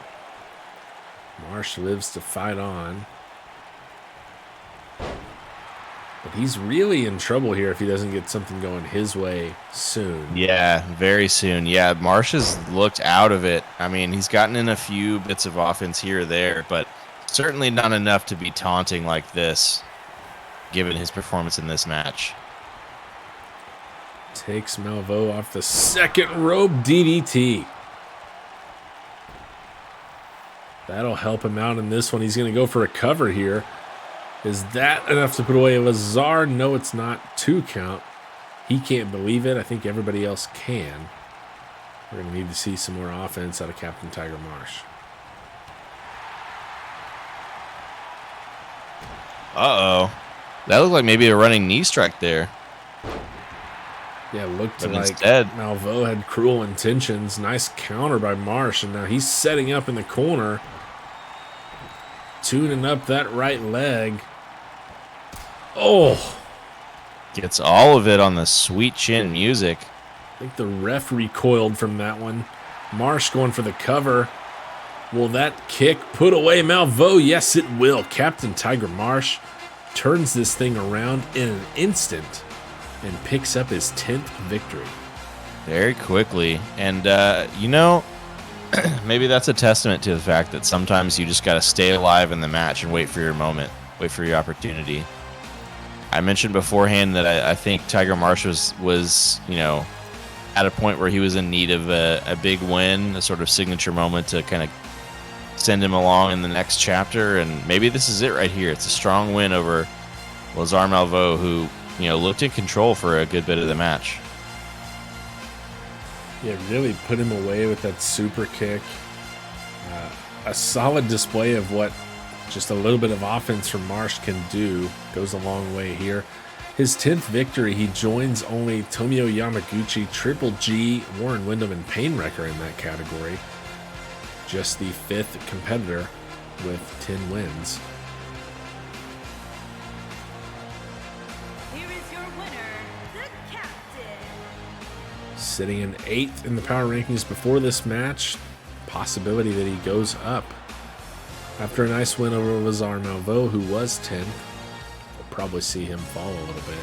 Speaker 1: Marsh lives to fight on. But he's really in trouble here if he doesn't get something going his way soon.
Speaker 2: Yeah, very soon. Yeah, Marsh has looked out of it. I mean, he's gotten in a few bits of offense here or there, but certainly not enough to be taunting like this, given his performance in this match.
Speaker 1: Takes Malveaux off the second rope DDT. That'll help him out in this one. He's going to go for a cover here. Is that enough to put away Lazar? No, it's not. 2 count. He can't believe it. I think everybody else can. We're going to need to see some more offense out of Captain Tiger Marsh.
Speaker 2: Uh-oh. That looked like maybe a running knee strike there.
Speaker 1: Yeah, looked
Speaker 2: But
Speaker 1: like
Speaker 2: instead-
Speaker 1: Malveaux had cruel intentions. Nice counter by Marsh, and now he's setting up in the corner. Tuning up that right leg. Oh,
Speaker 2: Gets all of it on the sweet chin music.
Speaker 1: I think the ref recoiled from that one. Marsh going for the cover. Will that kick put away Malveaux? Yes, it will. Captain Tiger Marsh turns this thing around in an instant and picks up his 10th victory.
Speaker 2: Very quickly. And, you know, maybe that's a testament to the fact that sometimes you just got to stay alive in the match and wait for your moment, wait for your opportunity. I mentioned beforehand that I think Tiger Marsh was at a point where he was in need of a big win, a sort of signature moment to kind of send him along in the next chapter, and maybe this is it right here. It's a strong win over Lazar Malveaux, who looked in control for a good bit of the match.
Speaker 1: Yeah, really put him away with that super kick. A solid display of what just a little bit of offense from Marsh can do. Goes a long way here. His 10th victory, he joins only Tomio Yamaguchi, Triple G, Warren Windham, and Painwrecker in that category. Just the 5th competitor with 10 wins.
Speaker 4: Here is your winner, the captain.
Speaker 1: Sitting in 8th in the power rankings before this match. Possibility that he goes up. After a nice win over Lazar Malveaux, who was 10th, we'll probably see him fall a little bit.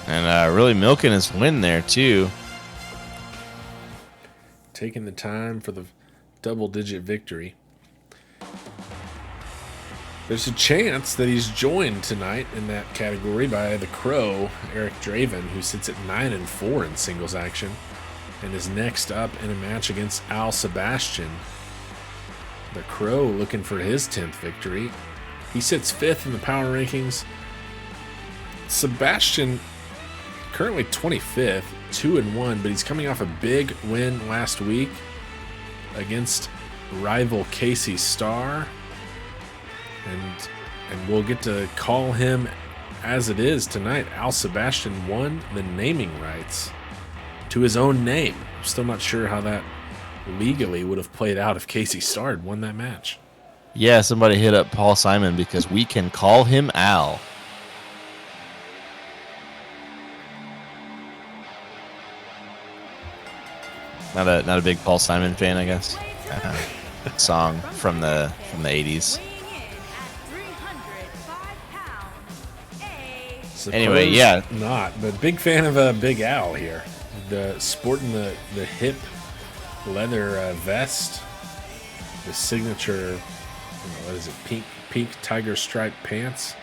Speaker 2: And really milking his win there, too.
Speaker 1: Taking the time for the double-digit victory. There's a chance that he's joined tonight in that category by the Crow, Eric Draven, who sits at 9-4 in singles action and is next up in a match against Al Sebastian. The Crow looking for his 10th victory. He sits 5th in the power rankings. Sebastian currently 25th, 2-1, but he's coming off a big win last week against rival Casey Starr. And we'll get to call him as it is tonight. Al Sebastian won the naming rights to his own name. I'm still not sure how that legally would have played out if Casey Starr had won that match.
Speaker 2: Yeah, somebody hit up Paul Simon because we can call him Al. Not a big Paul Simon fan, I guess. Song from the 80s. Anyway, yeah.
Speaker 1: Not, but big fan of Big Al here. Sporting the hip leather vest, the signature, what is it, pink tiger stripe pants.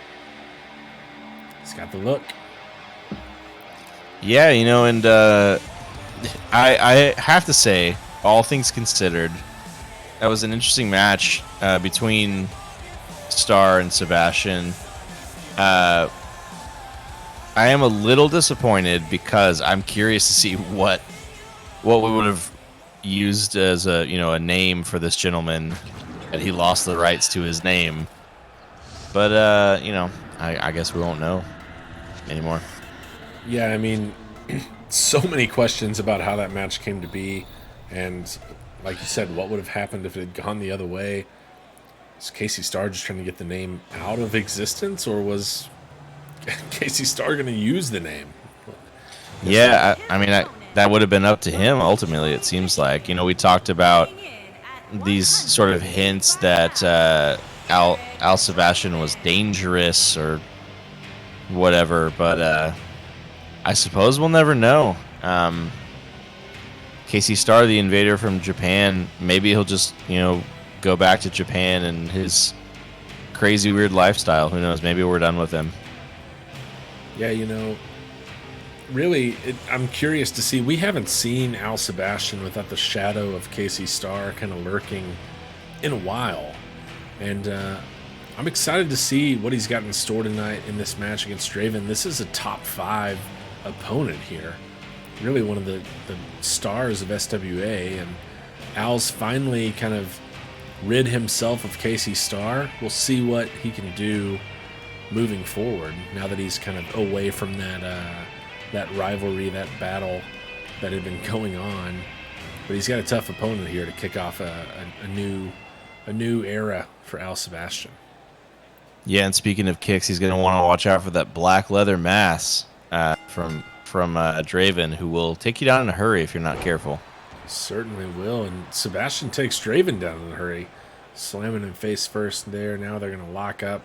Speaker 1: He's got the look.
Speaker 2: Yeah, and I have to say, all things considered, that was an interesting match between Starr and Sebastian. I am a little disappointed because I'm curious to see what we would have used as a name for this gentleman that he lost the rights to his name. But I guess we won't know anymore.
Speaker 1: Yeah, I mean, so many questions about how that match came to be, and like you said, what would have happened if it had gone the other way? Was Casey Starr just trying to get the name out of existence, or was Casey Starr going to use the name?
Speaker 2: Yeah, I mean, that would have been up to him ultimately, it seems like. We talked about these sort of hints that Al Sebastian was dangerous or whatever, but I suppose we'll never know. Casey Starr, the invader from Japan, maybe he'll just, go back to Japan and his crazy, weird lifestyle. Who knows? Maybe we're done with him.
Speaker 1: Yeah, really, I'm curious to see. We haven't seen Al Sebastian without the shadow of Casey Starr kind of lurking in a while. And I'm excited to see what he's got in store tonight in this match against Draven. This is a top 5 opponent here. Really one of the stars of SWA. And Al's finally kind of rid himself of Casey Starr. We'll see what he can do moving forward now that he's kind of away from that rivalry, that battle that had been going on. But he's got a tough opponent here to kick off a new era for Al Sebastian.
Speaker 2: Yeah, and speaking of kicks, he's going to want to watch out for that black leather mass from Draven, who will take you down in a hurry if you're not careful.
Speaker 1: Certainly will, and Sebastian takes Draven down in a hurry. Slamming him face first there. Now they're going to lock up.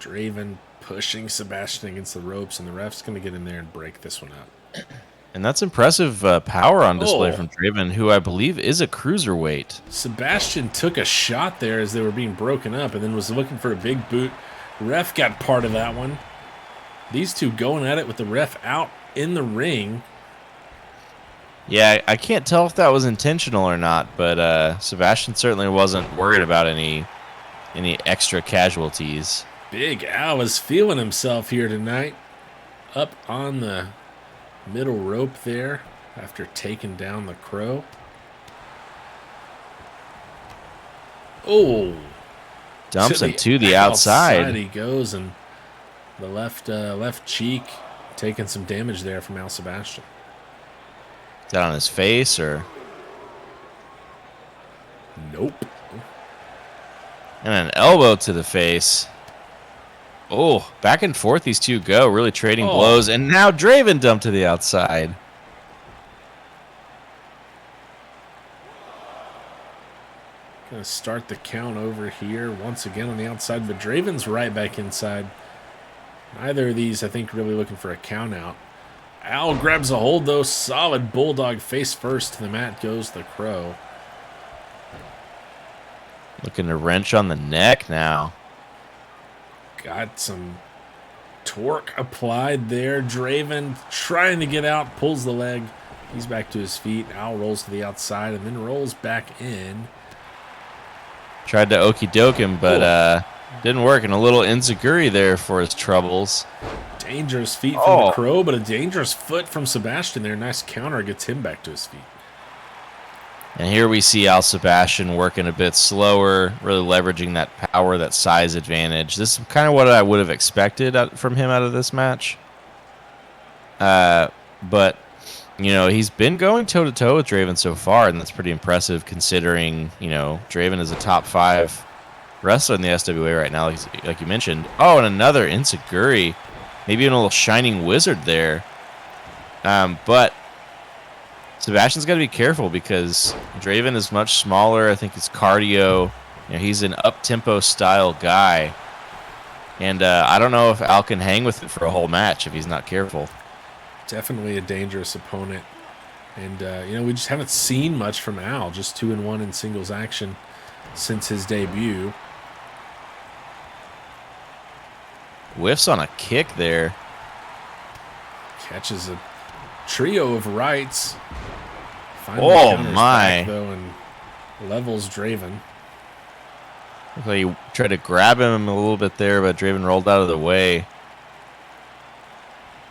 Speaker 1: Draven pushing Sebastian against the ropes, and the ref's going to get in there and break this one up.
Speaker 2: And that's impressive power on display
Speaker 1: Oh.
Speaker 2: from Draven, who I believe is a cruiserweight.
Speaker 1: Sebastian took a shot there as they were being broken up and then was looking for a big boot. Ref got part of that one. These two going at it with the ref out in the ring.
Speaker 2: Yeah, I can't tell if that was intentional or not, but Sebastian certainly wasn't worried about any extra casualties.
Speaker 1: Big Al is feeling himself here tonight. Up on the middle rope there after taking down the Crow. Oh,
Speaker 2: Dumps him to the outside.
Speaker 1: he goes, and the left cheek taking some damage there from Al Sebastian.
Speaker 2: Is that on his face or?
Speaker 1: Nope.
Speaker 2: And an elbow to the face. Oh, back and forth these two go, really trading blows. And now Draven dumped to the outside.
Speaker 1: Gonna start the count over here once again on the outside, but Draven's right back inside. Neither of these, I think, really looking for a count out. Al grabs a hold, though. Solid bulldog face first to the mat goes the Crow.
Speaker 2: Looking to wrench on the neck now.
Speaker 1: Got some torque applied there. Draven trying to get out, pulls the leg. He's back to his feet. Al rolls to the outside and then rolls back in.
Speaker 2: Tried to okie doke him, but didn't work. And a little enziguri there for his troubles.
Speaker 1: Dangerous feet from the Crow, but a dangerous foot from Sebastian there. Nice counter gets him back to his feet.
Speaker 2: And here we see Al Sebastian working a bit slower, really leveraging that power, that size advantage. This is kind of what I would have expected from him out of this match. But, you know, he's been going toe-to-toe with Draven so far, and that's pretty impressive considering, you know, Draven is a top 5 wrestler in the SWA right now, like you mentioned. Oh, and another enziguri. Maybe even a little shining wizard there. But Sebastian's got to be careful because Draven is much smaller. I think his cardio, you know, he's an up-tempo style guy. And I don't know if Al can hang with it for a whole match if he's not careful.
Speaker 1: Definitely a dangerous opponent. And, you know, we just haven't seen much from Al. Just 2-1 in singles action since his debut.
Speaker 2: Whiffs on a kick there.
Speaker 1: Catches a trio of rights.
Speaker 2: Oh,
Speaker 1: counters
Speaker 2: my.
Speaker 1: back, though, and levels Draven.
Speaker 2: Looks like he tried to grab him a little bit there, but Draven rolled out of the way.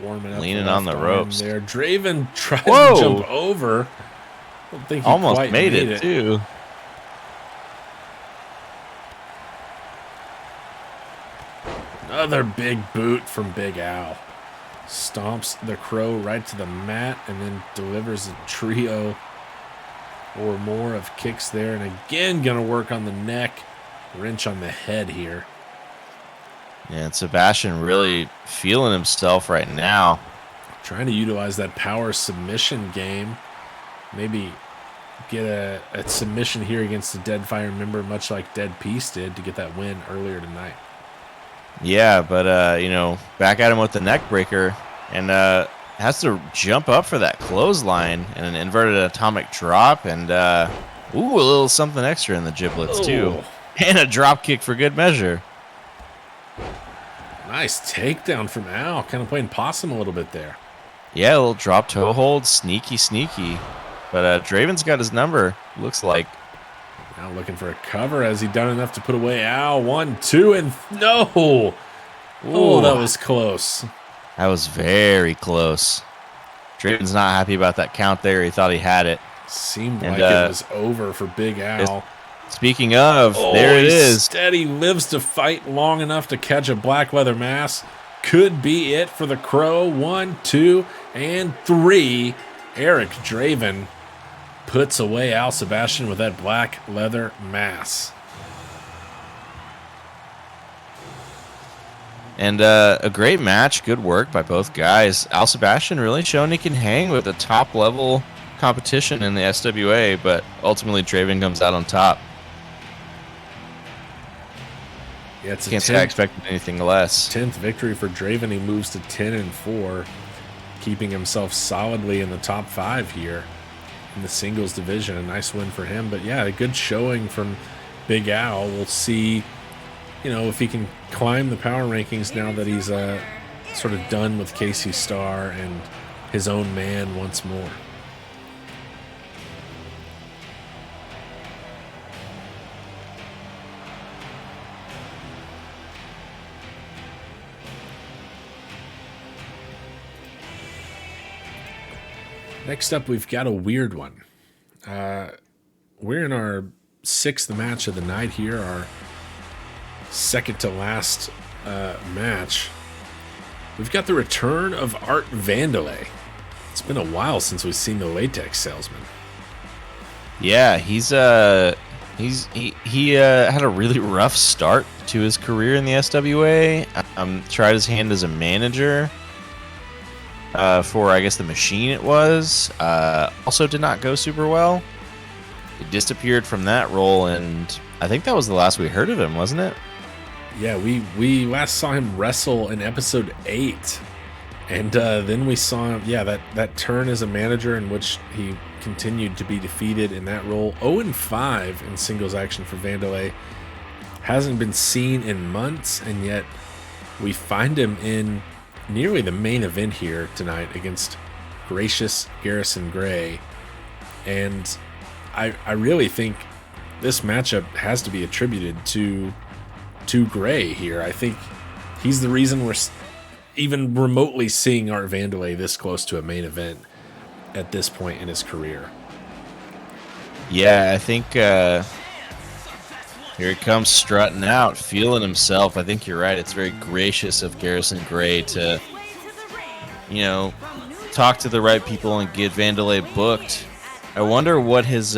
Speaker 1: Warming up
Speaker 2: Leaning
Speaker 1: the
Speaker 2: on
Speaker 1: left
Speaker 2: the
Speaker 1: arm
Speaker 2: ropes.
Speaker 1: there. Draven tries
Speaker 2: Whoa.
Speaker 1: to jump over. Don't think he
Speaker 2: Almost
Speaker 1: quite
Speaker 2: made it, too.
Speaker 1: Another big boot from Big Al. Stomps the Crow right to the mat and then delivers a trio or more of kicks there. And again, going to work on the neck. Wrench on the head here.
Speaker 2: Yeah, and Sebastian really feeling himself right now.
Speaker 1: Trying to utilize that power submission game. Maybe get a submission here against the Dead Fire member, much like Dead Peace did to get that win earlier tonight.
Speaker 2: Yeah, but, you know, back at him with the neck breaker and has to jump up for that clothesline and an inverted atomic drop and, ooh, a little something extra in the giblets, too.
Speaker 1: Oh.
Speaker 2: And a drop kick for good measure.
Speaker 1: Nice takedown from Al. Kind of playing possum a little bit there.
Speaker 2: Yeah, a little drop toe hold. Sneaky, sneaky. But Draven's got his number, looks like.
Speaker 1: Now looking for a cover. Has he done enough to put away Al? 1, 2, and no! Oh, that was close.
Speaker 2: That was very close. Draven's not happy about that count there. He thought he had it.
Speaker 1: Seemed
Speaker 2: And,
Speaker 1: like it was over for Big Al.
Speaker 2: Speaking of, there it
Speaker 1: he's
Speaker 2: is.
Speaker 1: Steady, lives to fight long enough to catch a black leather mask. Could be it for the Crow. 1, 2, and 3. Eric Draven puts away Al Sebastian with that black leather mask.
Speaker 2: And a great match. Good work by both guys. Al Sebastian really showing he can hang with the top level competition in the SWA, but ultimately Draven comes out on top.
Speaker 1: Yeah, it's
Speaker 2: Can't
Speaker 1: a
Speaker 2: say I
Speaker 1: 10th,
Speaker 2: expected anything less.
Speaker 1: 10th victory for Draven. He moves to 10-4, keeping himself solidly in the top 5 here in the singles division. A nice win for him. But yeah, a good showing from Big Al. We'll see, if he can climb the power rankings now that he's sort of done with Casey Starr and his own man once more. Next up, we've got a weird one. We're in our 6th match of the night here, our second to last match. We've got the return of Art Vandelay. It's been a while since we've seen the latex salesman.
Speaker 2: Yeah, he had a really rough start to his career in the SWA. Tried his hand as a manager for, I guess, the Machine it was. Also did not go super well. He disappeared from that role, and I think that was the last we heard of him, wasn't it?
Speaker 1: Yeah, we last saw him wrestle in episode 8. And then we saw him, that turn as a manager in which he continued to be defeated in that role. 0-5 in singles action for Vandelay. Hasn't been seen in months, and yet we find him in nearly the main event here tonight against Gracious Garrison Gray. And I really think this matchup has to be attributed to Gray here. I think he's the reason we're even remotely seeing Art Vandelay this close to a main event at this point in his career.
Speaker 2: Yeah, I think here he comes strutting out, feeling himself. I think you're right. It's very gracious of Garrison Gray to, talk to the right people and get Vandelay booked. I wonder what his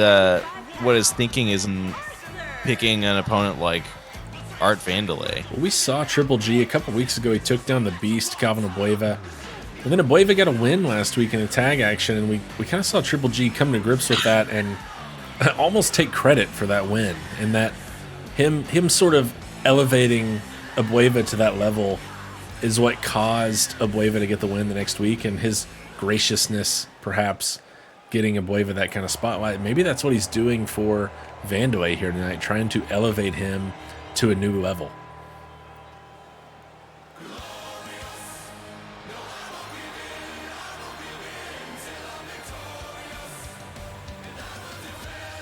Speaker 2: thinking is in picking an opponent like Art Vandelay.
Speaker 1: Well, we saw Triple G a couple weeks ago. He took down the Beast, Calvin Abueva. And then Abueva got a win last week in a tag action, and we kind of saw Triple G come to grips with that and almost take credit for that win. And that him sort of elevating Abueva to that level is what caused Abueva to get the win the next week, and his graciousness perhaps getting Abueva that kind of spotlight. Maybe that's what he's doing for Vandelay here tonight, trying to elevate him to a new level.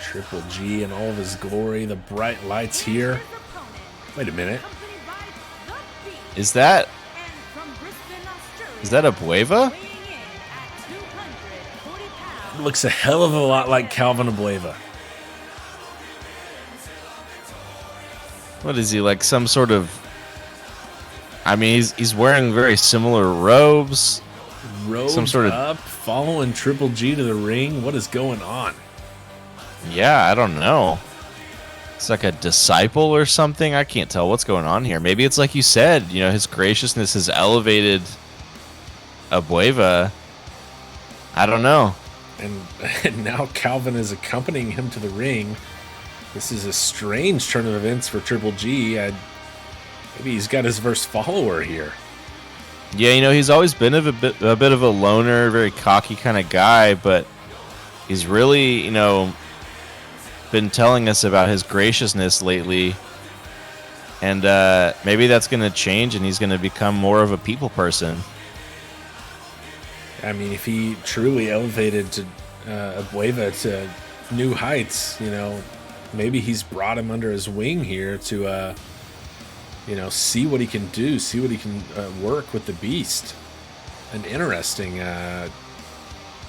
Speaker 1: Triple G in all of his glory, the bright lights here. Wait a minute.
Speaker 2: Is that Abueva?
Speaker 1: Looks a hell of a lot like Calvin Abueva.
Speaker 2: What is he, like some sort of... I mean, he's wearing very similar robes.
Speaker 1: Robed
Speaker 2: some sort of
Speaker 1: up, following Triple G to the ring. What is going on?
Speaker 2: Yeah, I don't know. It's like a disciple or something. I can't tell what's going on here. Maybe it's like you said, his graciousness has elevated Abueva. I don't know.
Speaker 1: And now Calvin is accompanying him to the ring. This is a strange turn of events for Triple G. Maybe he's got his first follower here.
Speaker 2: Yeah, he's always been a bit of a loner, very cocky kind of guy, but he's really, been telling us about his graciousness lately. And maybe that's going to change and he's going to become more of a people person.
Speaker 1: I mean, if he truly elevated to Abueva to new heights, maybe he's brought him under his wing here to, see what he can do, see what he can work with the Beast. An interesting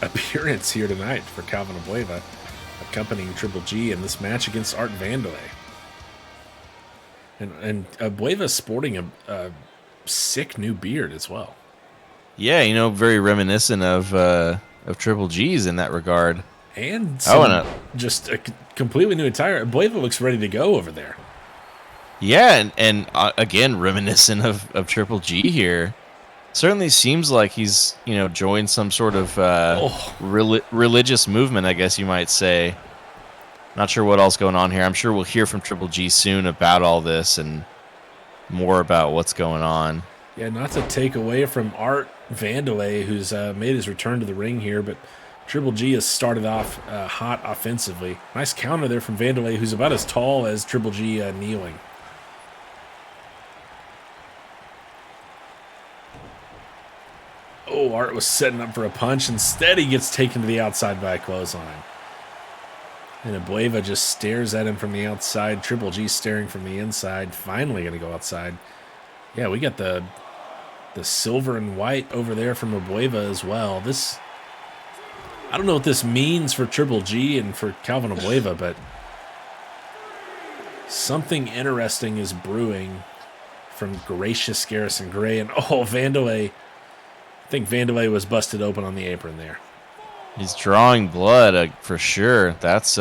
Speaker 1: appearance here tonight for Calvin Abueva, accompanying Triple G in this match against Art Vandelay. And Abueva sporting a sick new beard as well.
Speaker 2: Yeah, very reminiscent of Triple G's in that regard.
Speaker 1: And just a completely new attire. Abueva looks ready to go over there.
Speaker 2: Yeah, and again, reminiscent of Triple G here. Certainly seems like he's, joined some sort of religious movement, I guess you might say. Not sure what else going on here. I'm sure we'll hear from Triple G soon about all this, and more about what's going on.
Speaker 1: Yeah, not to take away from Art Vandelay, who's made his return to the ring here, but Triple G has started off hot offensively. Nice counter there from Vandelay, who's about as tall as Triple G kneeling. Oh, Art was setting up for a punch. Instead, he gets taken to the outside by a clothesline. And Abueva just stares at him from the outside. Triple G staring from the inside. Finally going to go outside. Yeah, we got the silver and white over there from Abueva as well. This, I don't know what this means for Triple G and for Calvin Abueva, but something interesting is brewing from Gracious Garrison Gray. And Vandelay, I think Vandelay was busted open on the apron there.
Speaker 2: He's drawing blood for sure. That's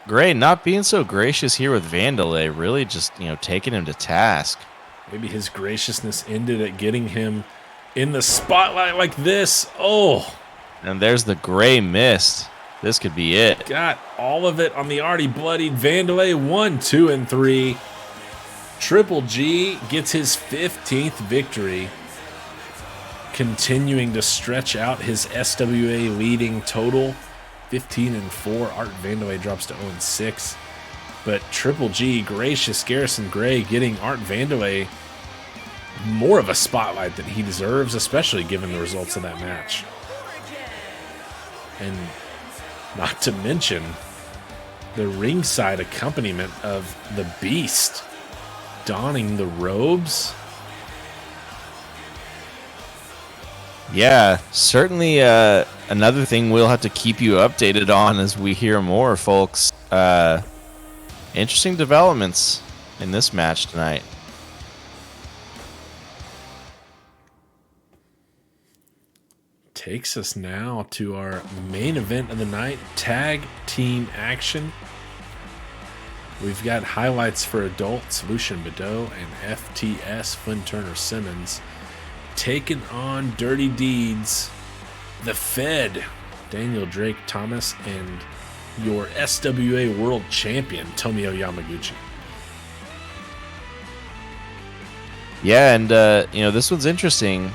Speaker 2: Gray not being so gracious here with Vandelay, really just, taking him to task.
Speaker 1: Maybe his graciousness ended at getting him in the spotlight like this. Oh.
Speaker 2: And there's the Gray mist. This could be it.
Speaker 1: Got all of it on the already bloodied Vandelay. 1, 2, and 3. Triple G gets his 15th victory, continuing to stretch out his SWA leading total. 15 and 4. Art Vandelay drops to 0 and 6. But Triple G, Gracious Garrison Gray, getting Art Vandelay more of a spotlight than he deserves, especially given the results of that match. And not to mention the ringside accompaniment of the Beast donning the robes.
Speaker 2: Yeah, certainly another thing we'll have to keep you updated on as we hear more, folks. Interesting developments in this match tonight.
Speaker 1: Takes us now to our main event of the night, tag team action. We've got highlights for adults, Lucian Bedeau and FTS, Flynn Turner Simmons, taking on Dirty Deeds, the Fed, Daniel Drake Thomas, and your SWA World Champion, Tomio Yamaguchi.
Speaker 2: Yeah, and this one's interesting.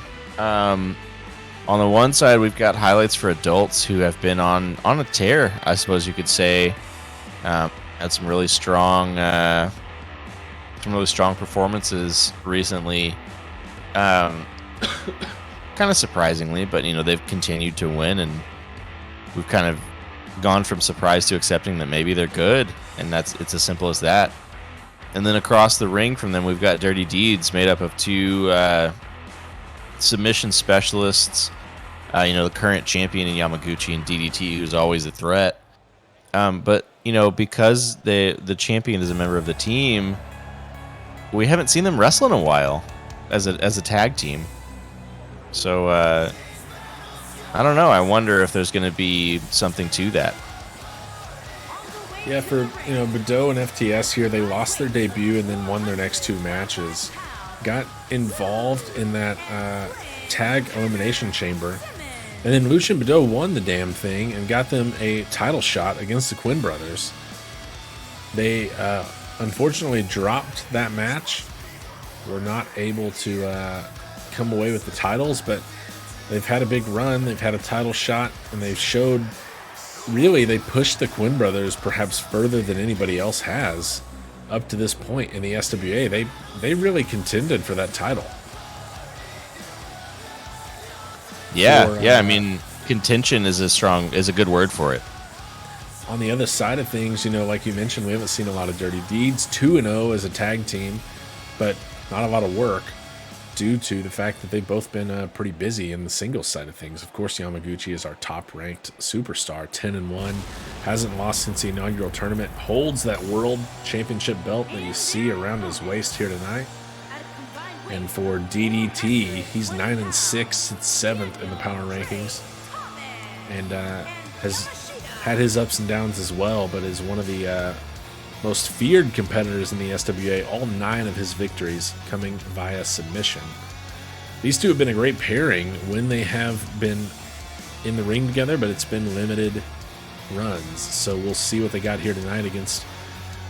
Speaker 2: On the one side, we've got highlights for adults who have been on a tear, I suppose you could say. Had some really strong performances recently. Kind of surprisingly, but they've continued to win, and we've kind of gone from surprise to accepting that maybe they're good, and it's as simple as that. And then across the ring from them, we've got Dirty Deeds, made up of two submission specialists. The current champion in Yamaguchi and DDT, who's always a threat. But because the champion is a member of the team, we haven't seen them wrestle in a while as a tag team. So I don't know. I wonder if there's going to be something to that.
Speaker 1: Yeah, for Bedeau and FTS here, they lost their debut and then won their next two matches. Got involved in that tag elimination chamber. And then Lucian Bedeau won the damn thing and got them a title shot against the Quinn brothers. They unfortunately dropped that match. Were not able to come away with the titles, but they've had a big run. They've had a title shot, and they've showed, really, they pushed the Quinn brothers perhaps further than anybody else has up to this point in the SWA. They really contended for that title.
Speaker 2: Yeah, I mean, contention is a good word for it.
Speaker 1: On the other side of things, like you mentioned, we haven't seen a lot of Dirty Deeds. 2-0 as a tag team, but not a lot of work due to the fact that they've both been pretty busy in the singles side of things. Of course, Yamaguchi is our top-ranked superstar, 10-1, hasn't lost since the inaugural tournament, holds that world championship belt that you see around his waist here tonight. And for DDT, he's 9-6, it's 7th in the power rankings, and has had his ups and downs as well, but is one of the most feared competitors in the SWA. All 9 of his victories coming via submission. These two have been a great pairing when they have been in the ring together, but it's been limited runs. So we'll see what they got here tonight against,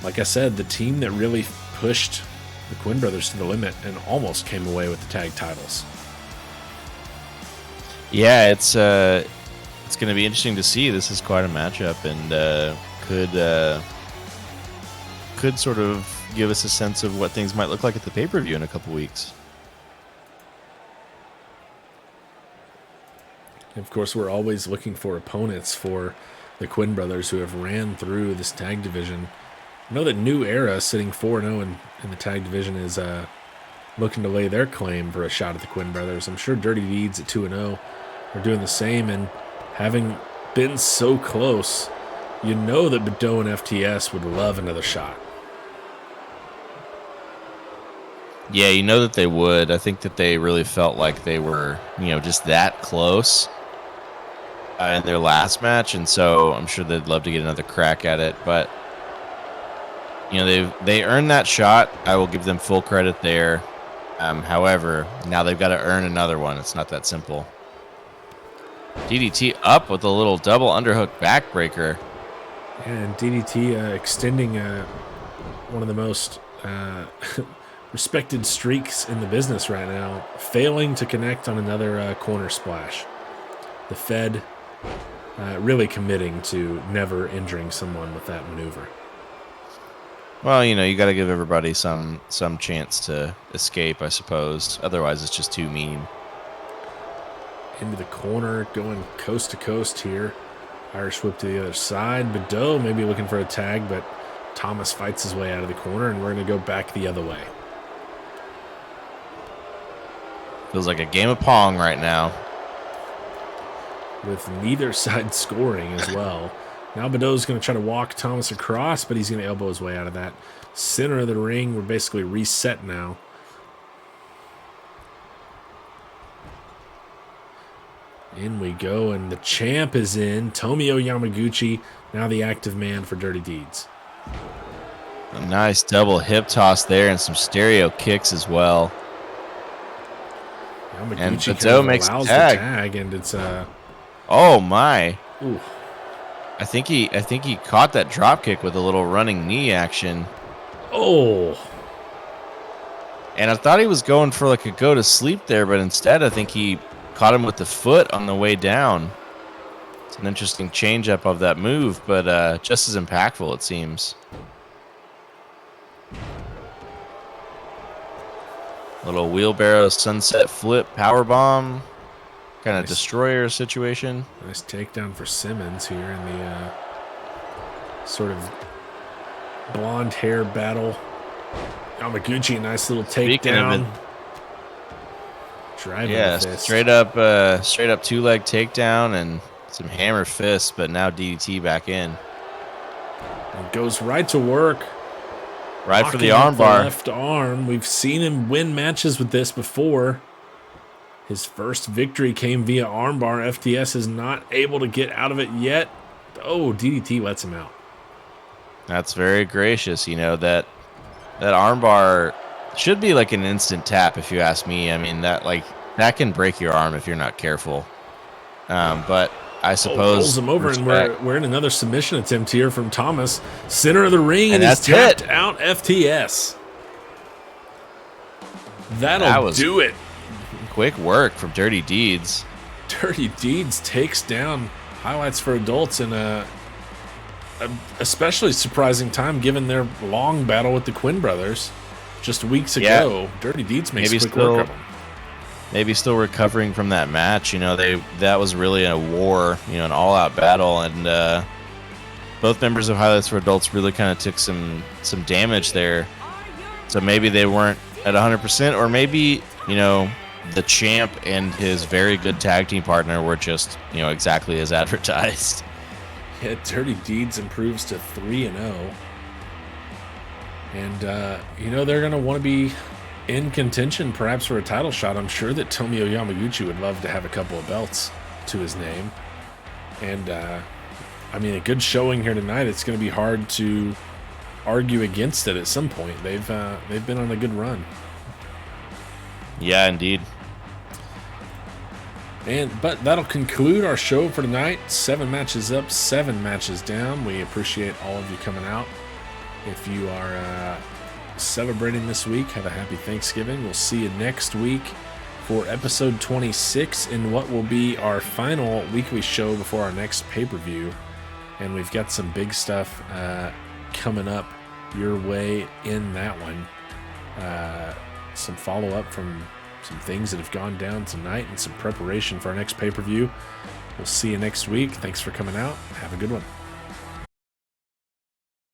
Speaker 1: like I said, the team that really pushed the Quinn brothers to the limit and almost came away with the tag titles.
Speaker 2: Yeah, it's going to be interesting to see. This is quite a matchup, and could sort of give us a sense of what things might look like at the pay-per-view in a couple weeks.
Speaker 1: Of course, we're always looking for opponents for the Quinn brothers who have ran through this tag division. I know that New Era, sitting 4-0 in the tag division, is looking to lay their claim for a shot at the Quinn brothers. I'm sure Dirty Deeds at 2-0 are doing the same, and having been so close, you know that Badeau and FTS would love another shot.
Speaker 2: Yeah, you know that they would. I think that they really felt like they were, just that close in their last match, and so I'm sure they'd love to get another crack at it. But they earned that shot. I will give them full credit there. However, now they've got to earn another one. It's not that simple. DDT up with a little double underhook backbreaker.
Speaker 1: And DDT extending one of the most respected streaks in the business right now, failing to connect on another corner splash. The Fed really committing to never injuring someone with that maneuver.
Speaker 2: Well, you got to give everybody some chance to escape, I suppose. Otherwise, it's just too mean.
Speaker 1: Into the corner, going coast to coast here. Irish whip to the other side. Badeau maybe looking for a tag, but Thomas fights his way out of the corner, and we're going to go back the other way.
Speaker 2: Feels like a game of Pong right now.
Speaker 1: With neither side scoring as well. Now Badeau's going to try to walk Thomas across, but he's going to elbow his way out of that. Center of the ring, we're basically reset now. In we go, and the champ is in. Tomio Yamaguchi, now the active man for Dirty Deeds.
Speaker 2: A nice double hip toss there and some stereo kicks as well.
Speaker 1: Yamaguchi
Speaker 2: And
Speaker 1: kind
Speaker 2: Badeau
Speaker 1: of
Speaker 2: makes the
Speaker 1: allows
Speaker 2: tag.
Speaker 1: And it's
Speaker 2: Oh my.
Speaker 1: ooh.
Speaker 2: I think he caught that drop kick with a little running knee action.
Speaker 1: Oh.
Speaker 2: And I thought he was going for like a go to sleep there, but instead I think he caught him with the foot on the way down. It's an interesting change up of that move, but just as impactful, it seems. Little wheelbarrow sunset flip power bomb, kind of
Speaker 1: Nice.
Speaker 2: destroyer situation.
Speaker 1: Nice takedown for Simmons here in the sort of blonde hair battle. Yamaguchi, nice little
Speaker 2: Speaking of
Speaker 1: takedown.
Speaker 2: it-
Speaker 1: Driving
Speaker 2: Yeah,
Speaker 1: the fist.
Speaker 2: straight up 2-leg takedown and some hammer fists, but now DDT back in.
Speaker 1: And goes right to work.
Speaker 2: Right for the
Speaker 1: locking up
Speaker 2: armbar.
Speaker 1: Left arm. We've seen him win matches with this before. His first victory came via armbar. FTS is not able to get out of it yet. Oh, DDT lets him out.
Speaker 2: That's very gracious. That armbar should be like an instant tap, if you ask me. I mean, that can break your arm if you're not careful. But I suppose
Speaker 1: Rolls him over, and
Speaker 2: respect.
Speaker 1: we're in another submission attempt here from Thomas. Center of the ring,
Speaker 2: And
Speaker 1: and he's
Speaker 2: that's
Speaker 1: tapped
Speaker 2: it.
Speaker 1: out FTS. That'll
Speaker 2: That was-
Speaker 1: do it.
Speaker 2: Quick work from Dirty Deeds.
Speaker 1: Dirty Deeds takes down Highlights for Adults in a especially surprising time given their long battle with the Quinn brothers just weeks ago. Dirty Deeds makes
Speaker 2: Maybe
Speaker 1: quick work
Speaker 2: still-
Speaker 1: of them.
Speaker 2: Maybe still recovering from that match. That was really a war, an all-out battle, and both members of Highlights for Adults really kind of took some damage there. So maybe they weren't at 100%, or maybe the champ and his very good tag team partner were just exactly as advertised.
Speaker 1: Yeah, Dirty Deeds improves to 3-0. And, they're going to want to be in contention perhaps for a title shot. I'm sure that Tomio Yamaguchi would love to have a couple of belts to his name. And, a good showing here tonight. It's going to be hard to argue against it at some point. They've been on a good run.
Speaker 2: Yeah, indeed.
Speaker 1: But that'll conclude our show for tonight. 7 matches up, 7 matches down. We appreciate all of you coming out. If you are celebrating this week, have a happy Thanksgiving. We'll see you next week for episode 26 in what will be our final weekly show before our next pay-per-view. And we've got some big stuff coming up your way in that one. Some follow-up from some things that have gone down tonight and some preparation for our next pay-per-view. We'll see you next week. Thanks for coming out. Have a good one.